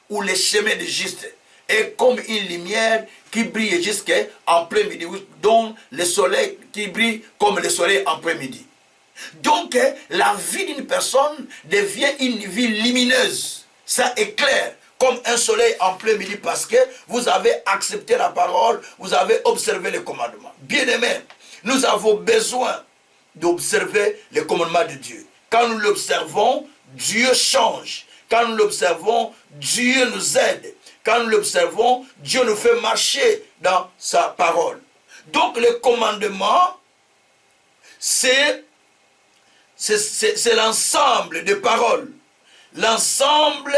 où le chemin des justes est comme une lumière qui brille jusqu'en plein midi, dont le soleil qui brille comme le soleil en plein midi. Donc, la vie d'une personne devient une vie lumineuse. Ça éclaire comme un soleil en plein midi parce que vous avez accepté la parole, vous avez observé les commandements. Bien-aimés, nous avons besoin d'observer les commandements de Dieu. Quand nous l'observons, Dieu change. Quand nous l'observons, Dieu nous aide. Quand nous l'observons, Dieu nous fait marcher dans sa parole. Donc le commandement, c'est l'ensemble des paroles. L'ensemble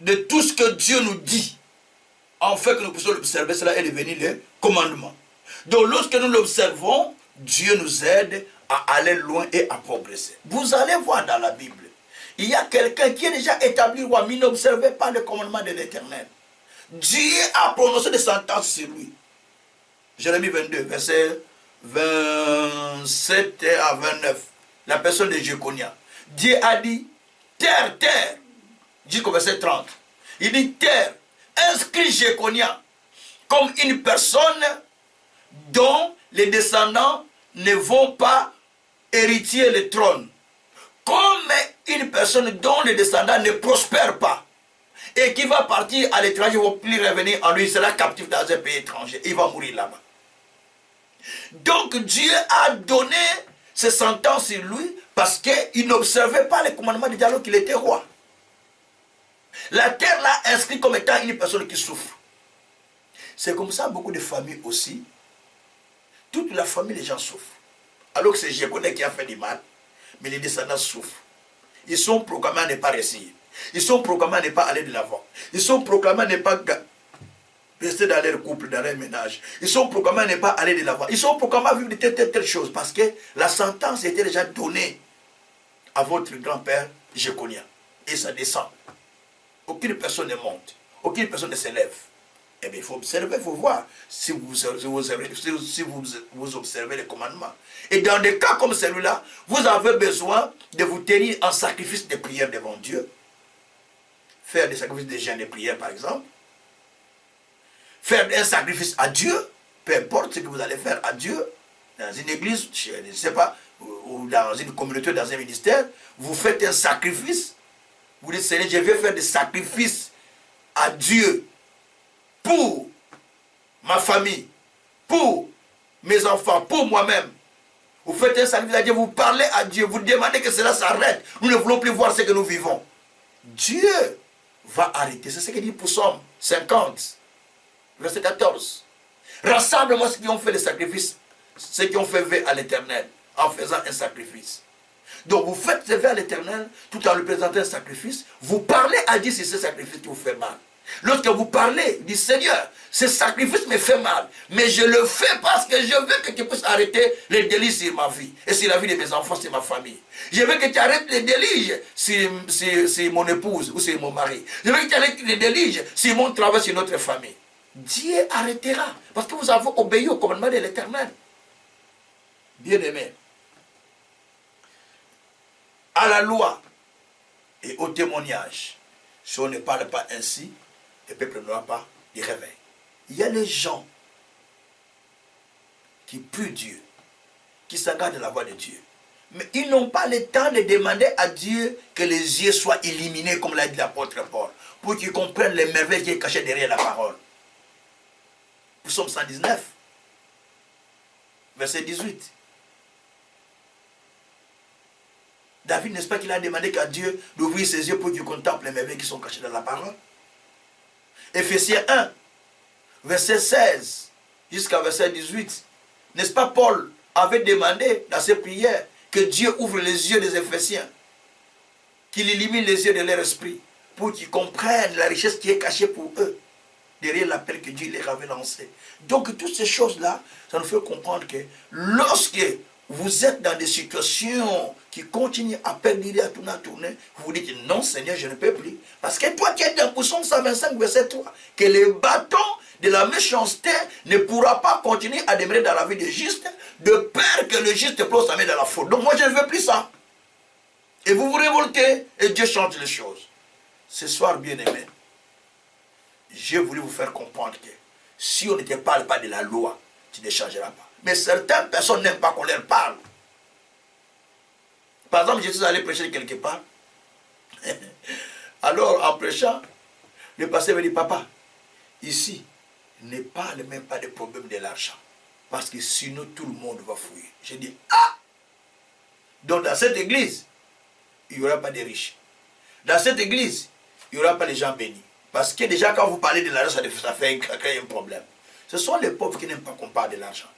de tout ce que Dieu nous dit. En fait que nous puissions l'observer, cela est devenu le commandement. Donc lorsque nous l'observons, Dieu nous aide à aller loin et à progresser. Vous allez voir dans la Bible, il y a quelqu'un qui est déjà établi roi, mais n'observait pas le commandement de l'Éternel. Dieu a prononcé des sentences sur lui. Jérémie 22, verset 27 à 29. La personne de Jéconia. Dieu a dit, terre, terre, jusqu'au verset 30. Il dit, terre, inscrit Jéconia comme une personne dont les descendants ne vont pas hériter le trône. Comme une personne dont les descendants ne prospèrent pas et qui va partir à l'étranger, ne va plus revenir en lui, il sera captif dans un pays étranger. Il va mourir là-bas. Donc Dieu a donné ses sentences sur lui parce qu'il n'observait pas les commandements de Dieu alors qu'il était roi. La terre l'a inscrit comme étant une personne qui souffre. C'est comme ça beaucoup de familles aussi. Toute la famille, les gens souffrent. Alors que c'est Jéconia qui a fait du mal, mais les descendants souffrent. Ils sont proclamés à ne pas réussir. Ils sont proclamés à ne pas aller de l'avant. Ils sont proclamés à ne pas rester dans leur couple, dans leur ménage. Ils sont proclamés à ne pas aller de l'avant. Ils sont proclamés à vivre de telle chose parce que la sentence était déjà donnée à votre grand-père Jéconia. Et ça descend. Aucune personne ne monte. Aucune personne ne s'élève. Eh bien, il faut observer, il faut voir si vous observez les commandements. Et dans des cas comme celui-là, vous avez besoin de vous tenir en sacrifice de prière devant Dieu. Faire des sacrifices de jeûne et de prière, par exemple. Faire un sacrifice à Dieu, peu importe ce que vous allez faire à Dieu, dans une église, je ne sais pas, ou dans une communauté, dans un ministère, vous faites un sacrifice. Vous dites, Seigneur, je vais faire des sacrifices à Dieu pour ma famille, pour mes enfants, pour moi-même. Vous faites un sacrifice à Dieu, vous parlez à Dieu, vous demandez que cela s'arrête. Nous ne voulons plus voir ce que nous vivons. Dieu va arrêter. C'est ce que dit Psaume 50, verset 14. Rassemble-moi ceux qui ont fait le sacrifice, ceux qui ont fait vœu à l'Éternel en faisant un sacrifice. Donc vous faites vœu à l'Éternel tout en lui présentant un sacrifice. Vous parlez à Dieu si ce sacrifice vous fait mal. Lorsque vous parlez, vous dites Seigneur, ce sacrifice me fait mal, mais je le fais parce que je veux que tu puisses arrêter les délits sur ma vie et sur la vie de mes enfants, sur ma famille. Je veux que tu arrêtes les délits sur mon épouse ou sur mon mari. Je veux que tu arrêtes les délits sur mon travail, sur notre famille. Dieu arrêtera parce que vous avez obéi au commandement de l'Éternel. Bien-aimé, à la loi et au témoignage, si on ne parle pas ainsi, le peuple n'aura pas de réveil. Il y a les gens qui puent Dieu, qui s'engagent de la voie de Dieu. Mais ils n'ont pas le temps de demander à Dieu que les yeux soient illuminés, comme l'a dit l'apôtre Paul, pour qu'ils comprennent les merveilles qui est cachées derrière la parole. Psaume 119, verset 18. David, n'est-ce pas qu'il a demandé qu'à Dieu d'ouvrir ses yeux pour qu'il contemple les merveilles qui sont cachées dans la parole? Éphésiens 1, verset 16 jusqu'à verset 18. N'est-ce pas Paul avait demandé dans ses prières que Dieu ouvre les yeux des Éphésiens, qu'il illumine les yeux de leur esprit, pour qu'ils comprennent la richesse qui est cachée pour eux, derrière l'appel que Dieu leur avait lancé. Donc toutes ces choses-là, ça nous fait comprendre que lorsque vous êtes dans des situations qui continuent à perdre, à tourner, vous vous dites non Seigneur, je ne peux plus. Parce que toi qui es dans Psaume 125, verset 3, que le bâton de la méchanceté ne pourra pas continuer à demeurer dans la vie du juste, de peur que le juste plonge sa main dans la faute. Donc moi je ne veux plus ça. Et vous vous révoltez et Dieu change les choses. Ce soir, bien-aimés, j'ai voulu vous faire comprendre que si on ne te parle pas de la loi, tu ne changeras pas. Mais certaines personnes n'aiment pas qu'on leur parle. Par exemple, je suis allé prêcher quelque part. Alors, en prêchant, le pasteur me dit, papa, ici, ne parle même pas des problèmes de l'argent. Parce que sinon, tout le monde va fouiller. J'ai dit, ah! Donc, dans cette église, il n'y aura pas de riches. Dans cette église, il n'y aura pas de gens bénis. Parce que déjà, quand vous parlez de l'argent, ça fait un problème. Ce sont les pauvres qui n'aiment pas qu'on parle de l'argent.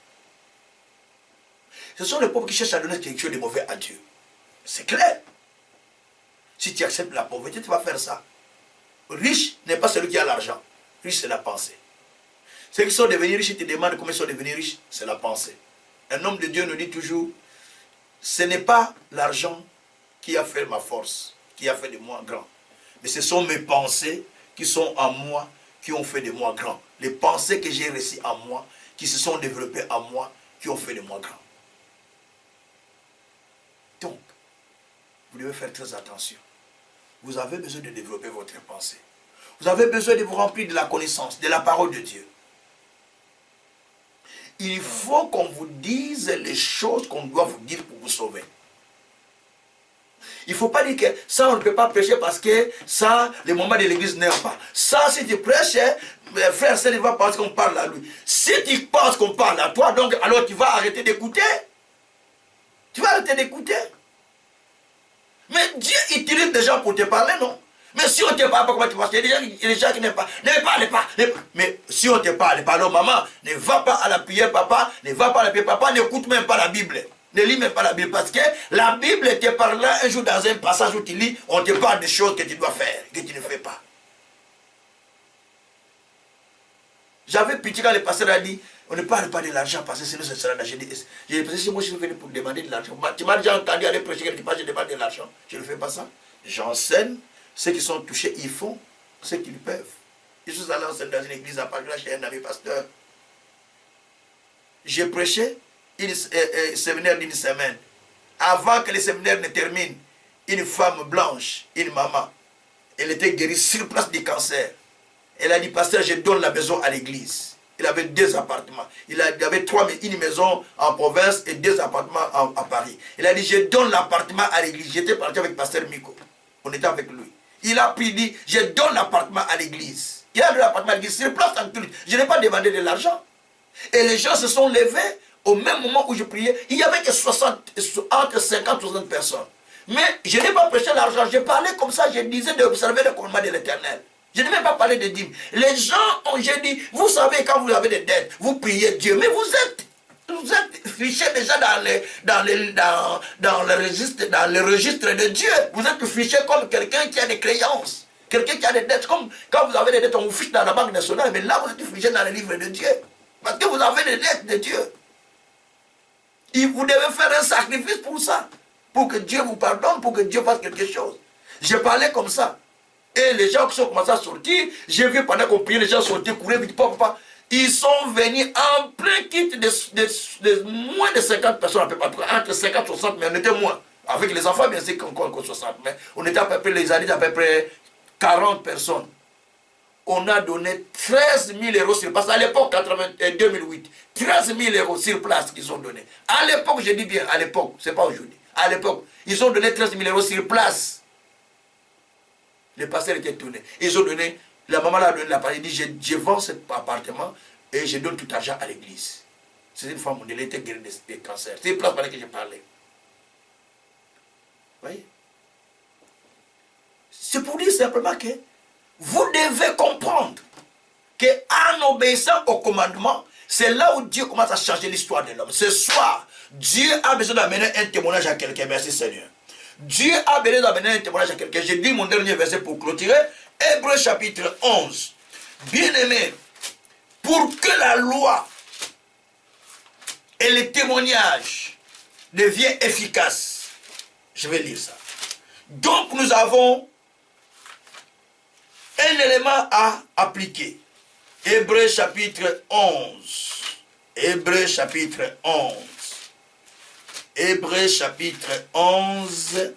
Ce sont les pauvres qui cherchent à donner quelque chose de mauvais à Dieu. C'est clair. Si tu acceptes la pauvreté, tu vas faire ça. Riche n'est pas celui qui a l'argent. Riche, c'est la pensée. Ceux qui sont devenus riches, ils te demandent comment ils sont devenus riches. C'est la pensée. Un homme de Dieu nous dit toujours, ce n'est pas l'argent qui a fait ma force, qui a fait de moi grand. Mais ce sont mes pensées qui sont en moi, qui ont fait de moi grand. Les pensées que j'ai reçues en moi, qui se sont développées en moi, qui ont fait de moi grand. Donc, vous devez faire très attention. Vous avez besoin de développer votre pensée. Vous avez besoin de vous remplir de la connaissance, de la parole de Dieu. Il faut qu'on vous dise les choses qu'on doit vous dire pour vous sauver. Il ne faut pas dire que ça, on ne peut pas prêcher parce que ça, les moments de l'église n'aiment pas. Ça, si tu prêches, frère, ça, il va penser qu'on parle à lui. Si tu penses qu'on parle à toi, donc alors tu vas arrêter d'écouter. Tu vas arrêter d'écouter. Mais Dieu utilise des gens pour te parler, non? Mais si on ne te parle pas, comment tu vas? Il y a des gens qui n'aiment pas. Ne parlez pas. Mais si on te parle, pardon, maman, ne va pas à la prière, papa, ne va pas à la prière, papa, n'écoute même pas la Bible. Ne lis même pas la Bible parce que la Bible te parlera un jour dans un passage où tu lis, on te parle des choses que tu dois faire, que tu ne fais pas. J'avais pitié quand le pasteur a dit, on ne parle pas de l'argent parce que sinon ce sera j'ai dit, moi je suis venu pour demander de l'argent. Tu m'as déjà entendu aller prêcher quelque part, je demande de l'argent. Je ne fais pas ça. J'enseigne, ceux qui sont touchés, ils font ce qu'ils peuvent. Je suis allé enseigner dans une église à Paris, chez un ami pasteur. J'ai prêché un séminaire d'une semaine. Avant que le séminaire ne termine, une femme blanche, une maman, elle était guérie sur place du cancer. Elle a dit, pasteur, je donne la maison à l'église. Il avait 2 appartements. Il avait une maison en province et 2 appartements à Paris. Il a dit, je donne l'appartement à l'église. J'étais parti avec pasteur Miko. On était avec lui. Il a pris, dit, je donne l'appartement à l'église. Il a donné l'appartement à l'église sur place en tout. Je n'ai pas demandé de l'argent. Et les gens se sont levés au même moment où je priais. Il y avait que entre 50 et 60 personnes. Mais je n'ai pas prêché l'argent. Je parlais comme ça, je disais d'observer le commandement de l'Éternel. Je n'ai même pas parlé de dîmes. Les gens ont, j'ai dit, vous savez, quand vous avez des dettes, vous priez Dieu. Mais vous êtes fichés déjà dans le registre de Dieu. Vous êtes fichés comme quelqu'un qui a des créances. Quelqu'un qui a des dettes. Comme quand vous avez des dettes, on vous fiche dans la Banque nationale. Mais là, vous êtes fichés dans le livre de Dieu. Parce que vous avez des dettes de Dieu. Et vous devez faire un sacrifice pour ça. Pour que Dieu vous pardonne, pour que Dieu fasse quelque chose. Je parlais comme ça. Et les gens qui sont commencés à sortir, j'ai vu pendant qu'on priait, les gens sortir, courir, vite, papa. Ils sont venus en plein kit de moins de 50 personnes, à peu près, entre 50 et 60, mais on était moins. Avec les enfants, bien sûr, encore 60. Mais on était à peu près, les adultes, à peu près 40 personnes. On a donné 13 000 euros sur place. À l'époque, 2008, 13 000 euros sur place qu'ils ont donné. À l'époque, je dis bien, à l'époque, c'est pas aujourd'hui. À l'époque, ils ont donné 13 000 euros sur place. Le pasteur était tourné. Ils ont donné, la maman l'a donné la parole, il dit, je vends cet appartement et je donne tout l'argent à l'église. C'est une femme, elle était guérie de cancer. C'est une place pendant que je parlais. Vous voyez? C'est pour dire simplement que vous devez comprendre qu'en obéissant au commandement, c'est là où Dieu commence à changer l'histoire de l'homme. Ce soir, Dieu a besoin d'amener un témoignage à quelqu'un. Merci Seigneur. Dieu a besoin d'amener un témoignage à quelqu'un. J'ai dit mon dernier verset pour clôturer. Hébreux chapitre 11. Bien-aimé, pour que la loi et les témoignages deviennent efficaces. Je vais lire ça. Donc nous avons un élément à appliquer. Hébreux chapitre 11. Hébreux chapitre 11. Hébreux chapitre 11,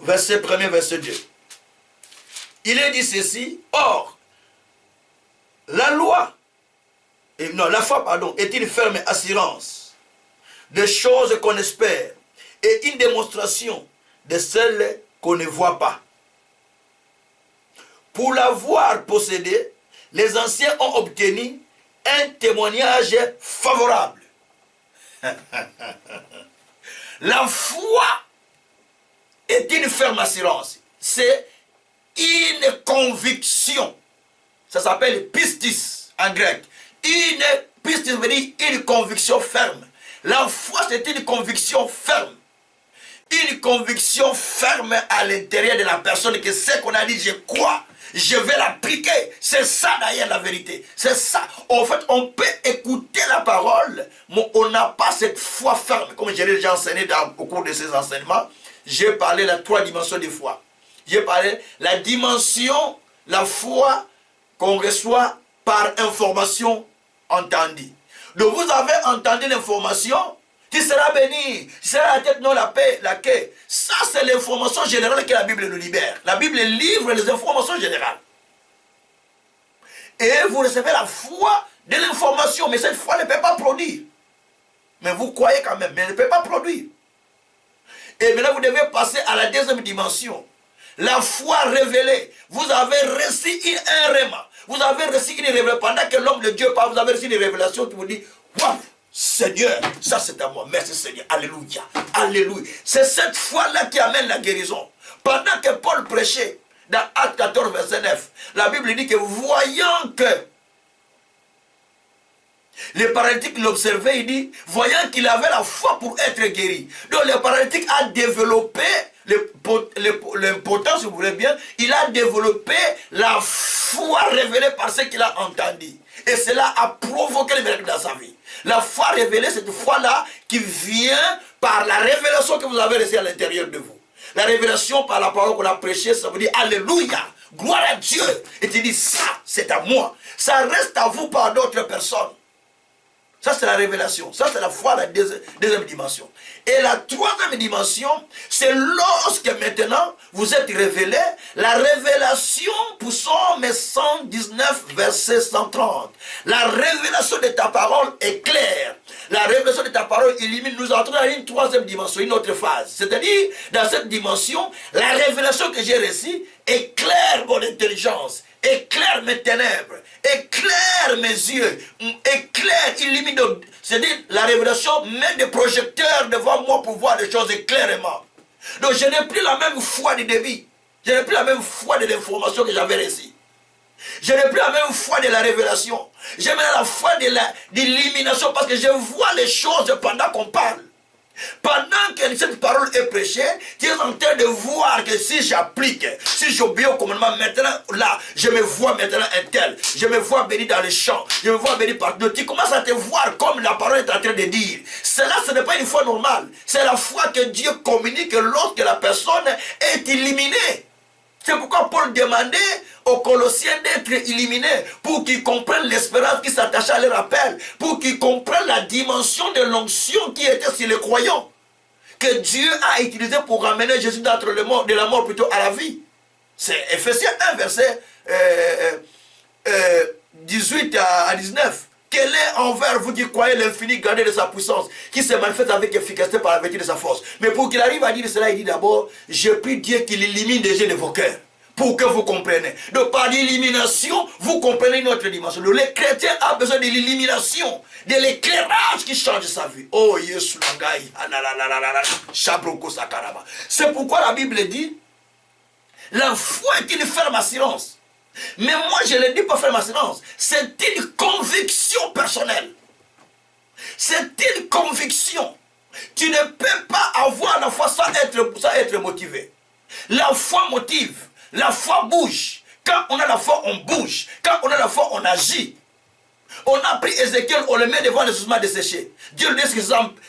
verset 1er, verset 2. Il est dit ceci, or, la foi, est une ferme assurance des choses qu'on espère et une démonstration de celles qu'on ne voit pas. Pour l'avoir possédée, les anciens ont obtenu un témoignage favorable. La foi est une ferme assurance. C'est une conviction. Ça s'appelle pistis en grec. Une pistis veut dire une conviction ferme. La foi, c'est une conviction ferme. Une conviction ferme à l'intérieur de la personne que ce qu'on a dit, je crois. Je vais l'appliquer. C'est ça d'ailleurs la vérité. C'est ça. En fait, on peut écouter la parole, mais on n'a pas cette foi ferme. Comme j'ai déjà enseigné au cours de ces enseignements, j'ai parlé de la 3 dimensions de foi. J'ai parlé de la dimension, la foi qu'on reçoit par information entendue. Donc vous avez entendu l'information, qui sera béni, qui sera la tête, non la paix, la quai. Ça, c'est l'information générale que la Bible nous libère. La Bible livre les informations générales. Et vous recevez la foi de l'information, mais cette foi ne peut pas produire. Mais vous croyez quand même, mais elle ne peut pas produire. Et maintenant, vous devez passer à la deuxième dimension. La foi révélée. Vous avez reçu un réma. Vous avez reçu une révélation. Pendant que l'homme de Dieu parle, vous avez reçu une révélation qui vous dit, waouh, Seigneur, ça c'est à moi. Merci Seigneur. Alléluia. Alléluia. C'est cette foi-là qui amène la guérison. Pendant que Paul prêchait dans Acte 14, verset 9, la Bible dit que voyant que le paralytique l'observait, il dit, voyant qu'il avait la foi pour être guéri. Donc le paralytique a développé l'importance, si vous voulez bien, il a développé la foi révélée par ce qu'il a entendu. Et cela a provoqué le miracle dans sa vie. La foi révélée, cette foi-là qui vient par la révélation que vous avez reçue à l'intérieur de vous. La révélation par la parole qu'on a prêchée, ça veut dire Alléluia. Gloire à Dieu. Et tu dis, ça, c'est à moi. Ça reste à vous par d'autres personnes. Ça, c'est la révélation. Ça, c'est la foi, la deuxième dimension. Et la troisième dimension, c'est lorsque maintenant vous êtes révélé, la révélation pour Psaume 119, verset 130. La révélation de ta parole est claire. La révélation de ta parole illumine. Nous entrons dans une troisième dimension, une autre phase. C'est-à-dire, dans cette dimension, la révélation que j'ai reçue éclaire mon intelligence, éclaire mes ténèbres, éclaire mes yeux, éclaire, illumine. C'est-à-dire, la révélation met des projecteurs devant moi pour voir les choses clairement. Donc, je n'ai plus la même foi du débit. Je n'ai plus la même foi de l'information que j'avais reçue. Je n'ai plus la même foi de la révélation. J'ai maintenant la foi de l'illumination parce que je vois les choses pendant qu'on parle. Pendant que cette parole est prêchée, tu es en train de voir que si j'applique, si j'obéis au commandement, maintenant, là, je me vois maintenant un tel. Je me vois béni dans les champs. Je me vois béni partout. Tu commences à te voir comme la parole est en train de dire. Cela, ce n'est pas une foi normale. C'est la foi que Dieu communique lorsque la personne est illuminée. C'est pourquoi Paul demandait aux Colossiens d'être illuminés pour qu'ils comprennent l'espérance qui s'attachait à leur appel, pour qu'ils comprennent la dimension de l'onction qui était sur les croyants, que Dieu a utilisé pour ramener Jésus d'entre les morts, de la mort plutôt à la vie. C'est Ephésiens 1, verset 18 à 19. Quel est envers vous qui croyez l'infini grandeur de sa puissance, qui se manifeste avec efficacité par la vertu de sa force. Mais pour qu'il arrive à dire cela, il dit d'abord, je prie Dieu qu'il illumine les yeux de vos cœurs, pour que vous compreniez. Donc par l'illumination, vous comprenez une autre dimension. Donc, les chrétiens ont besoin de l'illumination, de l'éclairage qui change sa vie. Oh, Yesu Langai, Chabroko Sakaraba. C'est pourquoi la Bible dit, la foi est une ferme assurance. Mais moi, je ne dis pas ferme assurance. C'est une conviction personnelle. C'est une conviction. Tu ne peux pas avoir la foi sans être motivé. La foi motive. La foi bouge. Quand on a la foi, on bouge. Quand on a la foi, on agit. On a pris Ézéchiel, on le met devant les ossements desséchés. Dieu lui dit que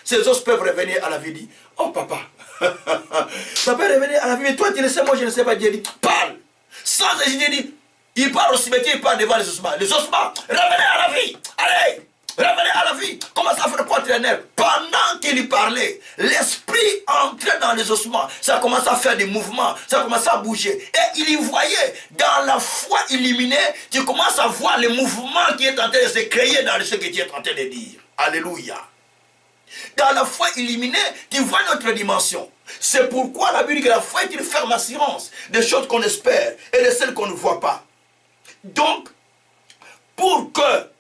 ces os peuvent revenir à la vie. Il dit, oh papa, ça peut revenir à la vie. Mais toi, tu le sais, moi je ne sais pas. Dieu dit, parle. Sans hésiter, dit, il part au cimetière, il part devant les ossements. Les ossements, revenez à la vie. Allez, revenez à la vie. Comment ça fait le entraîneur? Pendant qu'il lui parlait, l'esprit entrait dans les ossements. Ça commence à faire des mouvements, ça commence à bouger. Et il y voyait, dans la foi illuminée, tu commences à voir les mouvements qui est en train de se créer dans ce que tu es en train de dire. Alléluia. Dans la foi illuminée, tu vois notre dimension. C'est pourquoi la Bible dit que la foi est une ferme assurance des choses qu'on espère et de celles qu'on ne voit pas. Donc, pour que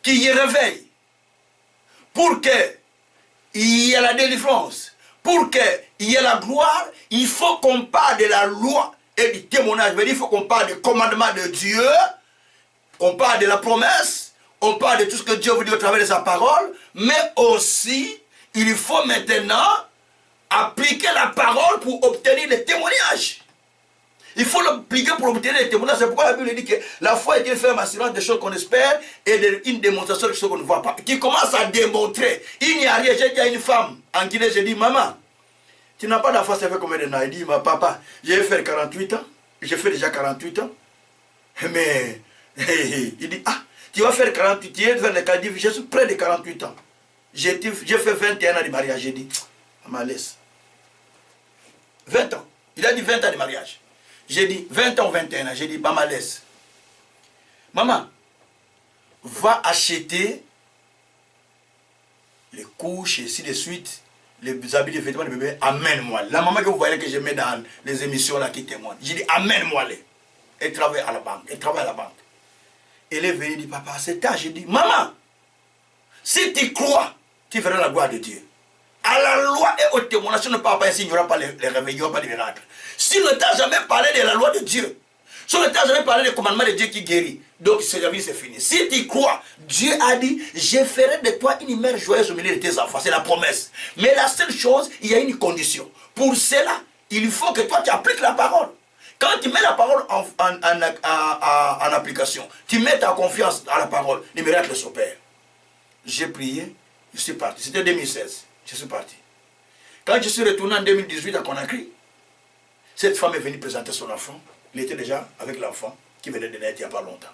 qu'il y ait réveil, pour qu'il y ait la délivrance, pour qu'il y ait la gloire, il faut qu'on parle de la loi et du témoignage. Il faut qu'on parle du commandement de Dieu, qu'on parle de la promesse, on parle de tout ce que Dieu vous dit au travers de sa parole, mais aussi, il faut maintenant appliquer la parole pour obtenir les témoignages. Il faut l'appliquer pour obtenir les témoignages. C'est pourquoi la Bible dit que la foi est une ferme assurance des choses qu'on espère et une démonstration des choses qu'on ne voit pas. Qui commence à démontrer. Il n'y a rien. J'ai dit à une femme en Guinée, j'ai dit, maman, tu n'as pas la foi, ça fait combien d'années? Elle dit, ma papa, j'ai fait 48 ans. J'ai fait déjà 48 ans. Mais, il dit, ah, tu vas faire 48, tu es vers les 40, je suis près de 48 ans. J'ai fait 21 ans de mariage. J'ai dit, maman, laisse. 20 ans. Il a dit 20 ans de mariage. J'ai dit 20 ans, 21 ans. J'ai dit, maman, laisse. Maman, va acheter les couches et ainsi de suite, les habits, les vêtements de bébé, amène-moi. La maman que vous voyez que je mets dans les émissions là qui témoignent. J'ai dit, amène-moi-les. Elle travaille à la banque. Elle travaille à la banque. Elle est venue et dit, papa, c'est tard. J'ai dit, maman, si tu crois, tu verras la gloire de Dieu. À la loi et au témoignage, si on ne parle pas ainsi, il n'y aura pas les réveils, il n'y aura pas les miracles. Si on ne t'a jamais parlé de la loi de Dieu, si on ne t'a jamais parlé des commandements de Dieu qui guérit, donc c'est fini. Si tu crois, Dieu a dit, je ferai de toi une mère joyeuse au milieu de tes enfants. C'est la promesse. Mais la seule chose, il y a une condition. Pour cela, il faut que toi tu appliques la parole. Quand tu mets la parole en application, tu mets ta confiance à la parole, les miracles s'opèrent. J'ai prié, je suis parti. C'était 2016. Je suis parti. Quand je suis retourné en 2018 à Conakry, Cette femme est venue présenter son enfant. Il était déjà avec l'enfant qui venait de naître il n'y a pas longtemps.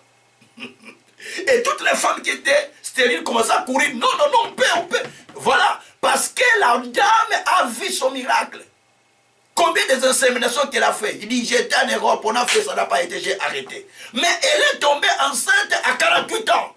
Et toutes les femmes qui étaient stériles commençaient à courir. Non, non, non, on peut. Voilà. Parce que la dame a vu son miracle. Combien d'inséminations qu'elle a fait? Il dit, j'étais en Europe, on a fait, ça n'a pas été, j'ai arrêté. Mais elle est tombée enceinte à 48 ans.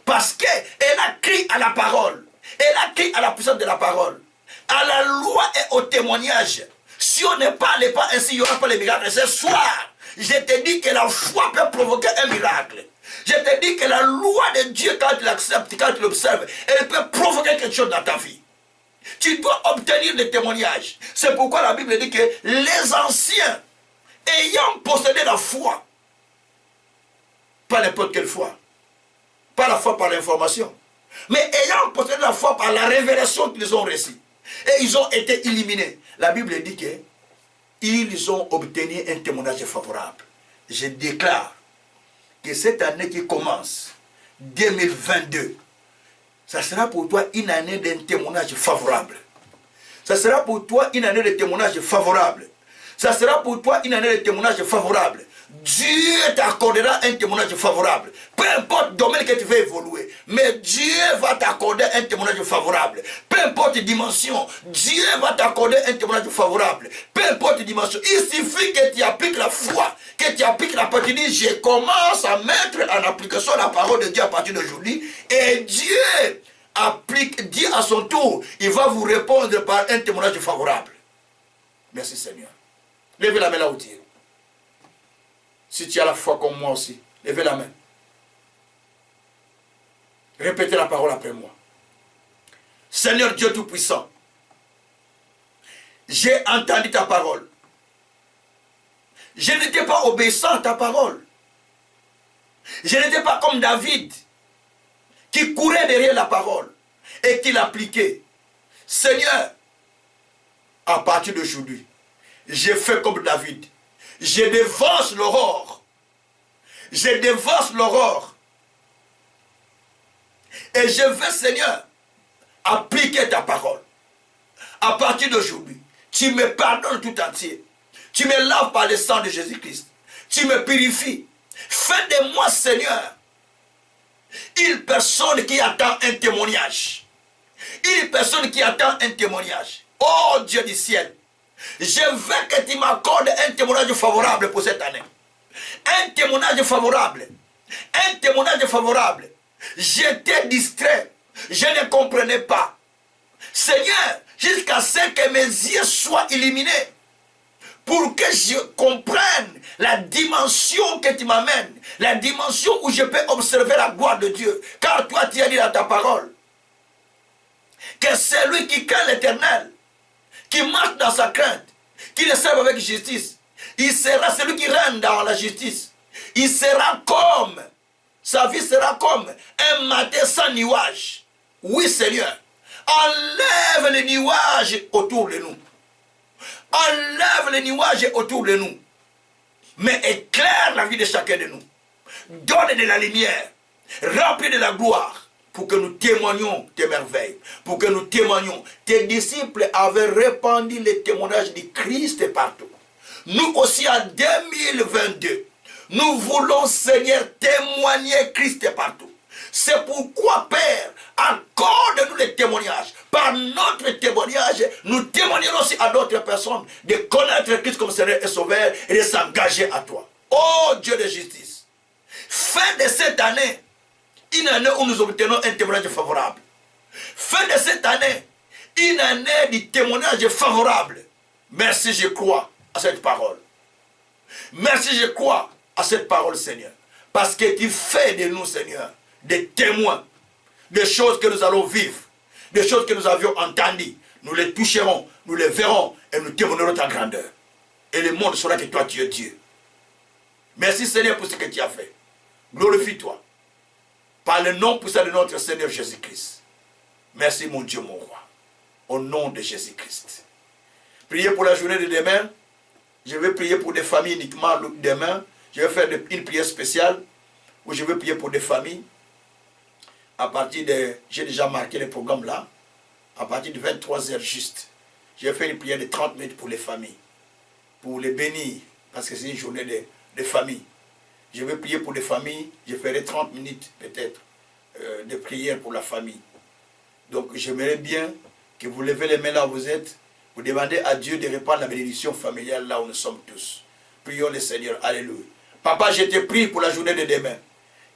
Parce qu'elle a crié à la parole. Elle a crié à la puissance de la parole. À la loi et au témoignage. Si on ne parle pas ainsi, il n'y aura pas les miracles. Ce soir, je te dis que la foi peut provoquer un miracle. Je te dis que la loi de Dieu, quand tu l'acceptes, quand tu l'observes, elle peut provoquer quelque chose dans ta vie. Tu dois obtenir des témoignages. C'est pourquoi la Bible dit que les anciens, ayant possédé la foi, pas n'importe quelle foi, pas la foi par l'information, mais ayant possédé la foi par la révélation qu'ils ont reçue, et ils ont été éliminés. La Bible dit que ils ont obtenu un témoignage favorable. Je déclare que cette année qui commence, 2022, ça sera pour toi une année d'un témoignage favorable. Ça sera pour toi une année de témoignage favorable. Ça sera pour toi une année de témoignage favorable. Dieu t'accordera un témoignage favorable. Peu importe le domaine que tu veux évoluer, mais Dieu va t'accorder un témoignage favorable. Peu importe dimension, Dieu va t'accorder un témoignage favorable. Peu importe dimension, il suffit que tu appliques la foi, que tu appliques la partie. Tu dis, je commence à mettre en application la parole de Dieu à partir d'aujourd'hui, et Dieu applique, dit à son tour, il va vous répondre par un témoignage favorable. Merci Seigneur. Levez la main là où tu es. Si tu as la foi comme moi aussi, levez la main. Répétez la parole après moi. Seigneur Dieu Tout-Puissant, j'ai entendu ta parole. Je n'étais pas obéissant à ta parole. Je n'étais pas comme David, qui courait derrière la parole et qui l'appliquait. Seigneur, à partir d'aujourd'hui, j'ai fait comme David. Je dévance l'aurore. Je dévance l'aurore. Et je veux, Seigneur, appliquer ta parole. À partir d'aujourd'hui, tu me pardonnes tout entier. Tu me laves par le sang de Jésus-Christ. Tu me purifies. Fais de moi, Seigneur, une personne qui attend un témoignage. Une personne qui attend un témoignage. Oh Dieu du ciel, je veux que tu m'accordes un témoignage favorable pour cette année. Un témoignage favorable. Un témoignage favorable. J'étais distrait. Je ne comprenais pas. Seigneur, jusqu'à ce que mes yeux soient illuminés, pour que je comprenne la dimension que tu m'amènes, la dimension où je peux observer la gloire de Dieu. Car toi, tu as dit dans ta parole que celui qui craint l'Éternel, qui marche dans sa crainte, qui le serve avec justice, il sera celui qui règne dans la justice. Il sera comme, sa vie sera comme un matin sans nuage. Oui Seigneur, enlève les nuages autour de nous. Enlève les nuages autour de nous. Mais éclaire la vie de chacun de nous. Donne de la lumière. Remplis de la gloire. Pour que nous témoignions tes merveilles. Pour que nous témoignions. Tes disciples avaient répandu les témoignages du Christ partout. Nous aussi en 2022, nous voulons, Seigneur, témoigner Christ partout. C'est pourquoi, Père, accorde-nous les témoignages. Par notre témoignage, nous témoignerons aussi à d'autres personnes de connaître Christ comme Seigneur et Sauveur et de s'engager à toi. Oh Dieu de justice, fais de cette année une année où nous obtenons un témoignage favorable. Fais de cette année une année de témoignage favorable. Merci, je crois à cette parole. Merci, je crois à cette parole, Seigneur. Parce que tu fais de nous, Seigneur, des témoins, des choses que nous allons vivre, des choses que nous avions entendues. Nous les toucherons, nous les verrons et nous témoignerons ta grandeur. Et le monde saura que toi, tu es Dieu. Merci, Seigneur, pour ce que tu as fait. Glorifie-toi. Par le nom puissant de notre Seigneur Jésus-Christ. Merci, mon Dieu, mon roi. Au nom de Jésus-Christ. Priez pour la journée de demain. Je vais prier pour des familles uniquement demain. Je vais faire une prière spéciale où je vais prier pour des familles. À partir de... J'ai déjà marqué le programme là. À partir de 23h juste. j'ai fait une prière de 30 minutes pour les familles, pour les bénir, parce que c'est une journée de famille. Je vais prier pour les familles, je ferai 30 minutes peut-être de prière pour la famille. Donc j'aimerais bien que vous levez les mains là où vous êtes, vous demandez à Dieu de répandre la bénédiction familiale là où nous sommes tous. Prions le Seigneur, alléluia. Papa, je te prie pour la journée de demain,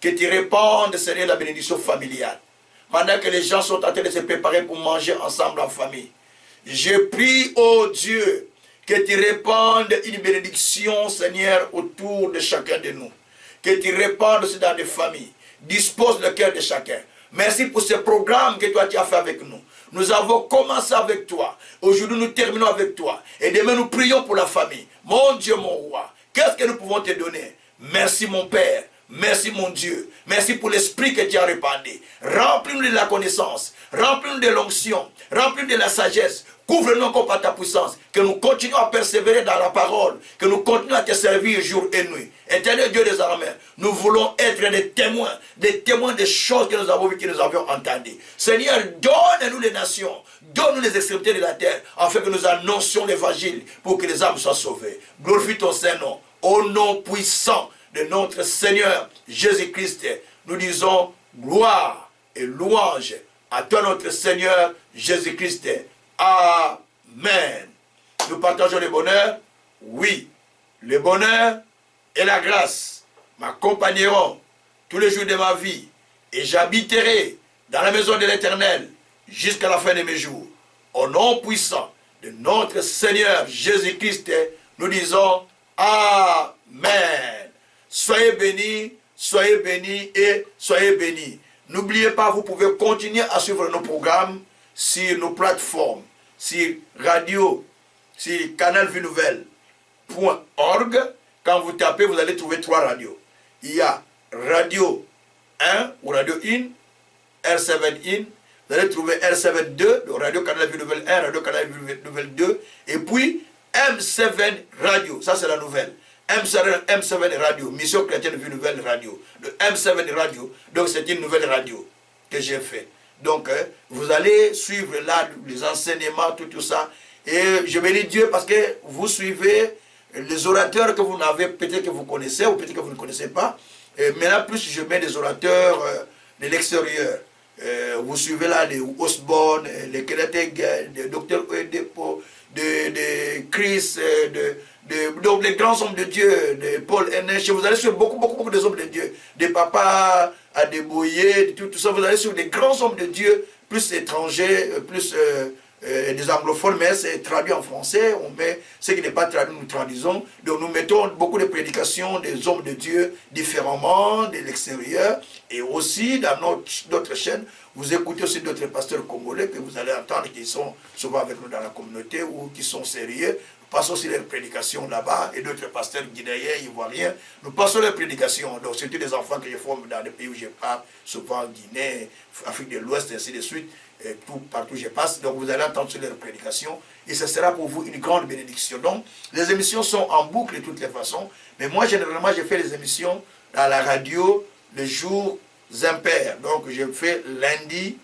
que tu répandes, Seigneur, la bénédiction familiale. Pendant que les gens sont en train de se préparer pour manger ensemble en famille. Je prie, oh Dieu, que tu répandes une bénédiction, Seigneur, autour de chacun de nous. Que tu répandes aussi dans les familles. Dispose le cœur de chacun. Merci pour ce programme que toi tu as fait avec nous. Nous avons commencé avec toi. Aujourd'hui, nous terminons avec toi. Et demain, nous prions pour la famille. Mon Dieu, mon roi, qu'est-ce que nous pouvons te donner? Merci, mon Père. Merci, mon Dieu. Merci pour l'esprit que tu as répandu. Remplis-nous de la connaissance. Remplis-nous de l'onction. Remplis-nous de la sagesse. Couvre-nous encore par ta puissance. Que nous continuons à persévérer dans la parole. Que nous continuons à te servir jour et nuit. Éternel Dieu des armées, nous voulons être des témoins des choses que nous avons vues, que nous avions entendues. Seigneur, donne-nous les nations. Donne-nous les extrémités de la terre. Afin que nous annoncions l'évangile pour que les âmes soient sauvées. Glorifie ton Saint-Nom. Au nom puissant de notre Seigneur Jésus-Christ, nous disons gloire et louange à toi notre Seigneur Jésus-Christ. Amen. Nous partageons le bonheur. Oui, le bonheur et la grâce m'accompagneront tous les jours de ma vie et j'habiterai dans la maison de l'Éternel jusqu'à la fin de mes jours. Au nom puissant de notre Seigneur Jésus-Christ, nous disons Amen. Soyez bénis et soyez bénis. N'oubliez pas, vous pouvez continuer à suivre nos programmes sur nos plateformes, sur radio, sur canalvienouvelle.org. Quand vous tapez, vous allez trouver 3 radios. Il y a Radio 1 ou Radio In, R7 In. Vous allez trouver R7 2, le Radio Canal Vie Nouvelle 1, Radio Canal Vie Nouvelle 2. Et puis M7 Radio, ça c'est la nouvelle. M7 Radio, Mission Chrétienne Vie Nouvelle Radio. Le M7 Radio, donc c'est une nouvelle radio que j'ai fait. Donc vous allez suivre là les enseignements, tout ça. Et je bénis Dieu parce que vous suivez les orateurs que vous n'avez, peut-être que vous connaissez ou peut-être que vous ne connaissez pas. Et maintenant, plus je mets des orateurs de l'extérieur. Vous suivez là les Osborne, les Kereteg, les Dr. Oedepo, de Chris, donc les grands hommes de Dieu, de Paul N.H. Vous allez sur beaucoup des hommes de Dieu, des papas Adeboye, tout ça. Vous allez sur des grands hommes de Dieu, plus étrangers, plus des anglophones, mais c'est traduit en français. On met ce qui n'est pas traduit, nous traduisons. Donc nous mettons beaucoup de prédications des hommes de Dieu différemment de l'extérieur. Et aussi dans notre chaîne, vous écoutez aussi d'autres pasteurs congolais que vous allez entendre, qui sont souvent avec nous dans la communauté ou qui sont sérieux. Nous passons aussi leurs prédications là-bas, et d'autres pasteurs guinéens, ivoiriens. Nous passons leurs prédications. Donc c'est tous les enfants que je forme dans les pays où je pars, souvent Guinée, Afrique de l'Ouest, et ainsi de suite. Et partout où je passe, donc vous allez entendre sur leurs prédications et ce sera pour vous une grande bénédiction. Donc les émissions sont en boucle de toutes les façons, mais moi généralement je fais les émissions dans la radio les jours impairs. Donc je fais lundi,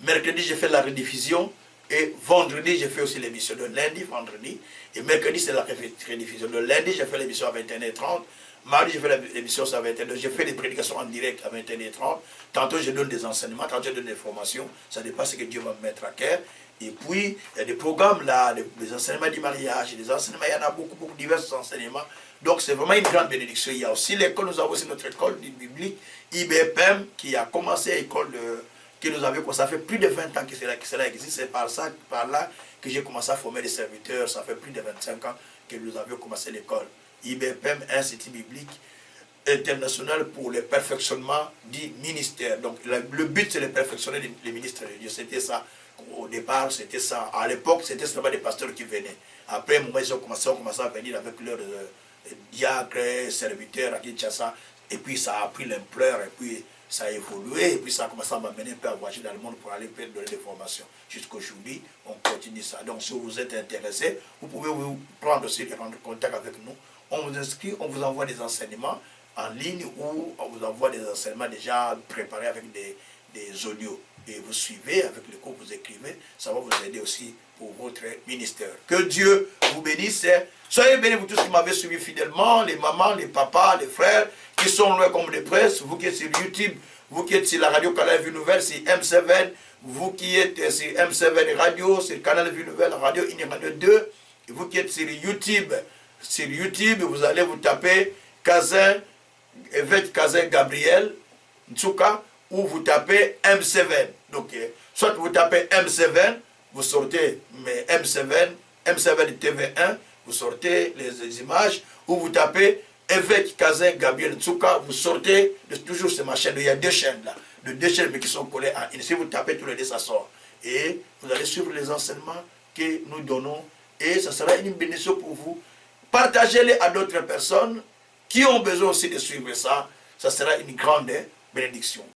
mercredi je fais la rediffusion et vendredi je fais aussi l'émission de lundi, vendredi, et mercredi c'est la rediffusion de lundi, je fais l'émission à 21h30. Mardi, je fais l'émission à 21h, je fais des prédications en direct à 21h30. Tantôt, je donne des enseignements, tantôt, je donne des formations. Ça dépend de ce que Dieu va me mettre à cœur. Et puis, il y a des programmes là, des enseignements du mariage, des enseignements, il y en a beaucoup, divers enseignements. Donc, c'est vraiment une grande bénédiction. Il y a aussi l'école, nous avons aussi notre école biblique, IBPM, qui a commencé l'école que nous avions, ça fait plus de 20 ans que cela existe. C'est par là que j'ai commencé à former des serviteurs. Ça fait plus de 25 ans que nous avions commencé l'école. IBPM, Institut biblique international pour le perfectionnement du ministère. Donc le but c'est de perfectionner les ministres de Dieu. C'était ça. Au départ, c'était ça. À l'époque, c'était seulement des pasteurs qui venaient. Après, moi, ils ont commencé à venir avec leurs diacres, serviteurs à Kinshasa. Et puis ça a pris l'ampleur et puis ça a évolué. Et puis ça a commencé à m'amener un peu à voyager dans le monde pour aller donner des formations. Jusqu'aujourd'hui, on continue ça. Donc si vous êtes intéressé, vous pouvez vous prendre aussi, prendre contact avec nous. On vous inscrit, on vous envoie des enseignements en ligne ou on vous envoie des enseignements déjà préparés avec des audios. Et vous suivez avec le cours que vous écrivez, ça va vous aider aussi pour votre ministère. Que Dieu vous bénisse. Soyez bénis, vous tous qui m'avez suivi fidèlement, les mamans, les papas, les frères, qui sont loin comme des presses, vous qui êtes sur YouTube, vous qui êtes sur la radio Canal Vie Nouvelle, c'est M7, vous qui êtes sur M7 Radio, c'est Canal Vie Nouvelle, Radio Ini Radio 2, et vous qui êtes sur YouTube, vous allez vous taper Kazin, évêque Kazin Gabriel, Ntsuka, ou vous tapez M7. Donc, soit vous tapez M7, vous sortez mais M7 TV1, vous sortez les images, ou vous tapez évêque Kazin Gabriel Ntsuka, vous sortez toujours sur ma chaîne. Il y a deux chaînes là, deux chaînes mais qui sont collées à une. Si vous tapez tous les deux, ça sort. Et vous allez suivre les enseignements que nous donnons, et ça sera une bénédiction pour vous. Partagez-les à d'autres personnes qui ont besoin aussi de suivre ça. Ça sera une grande bénédiction.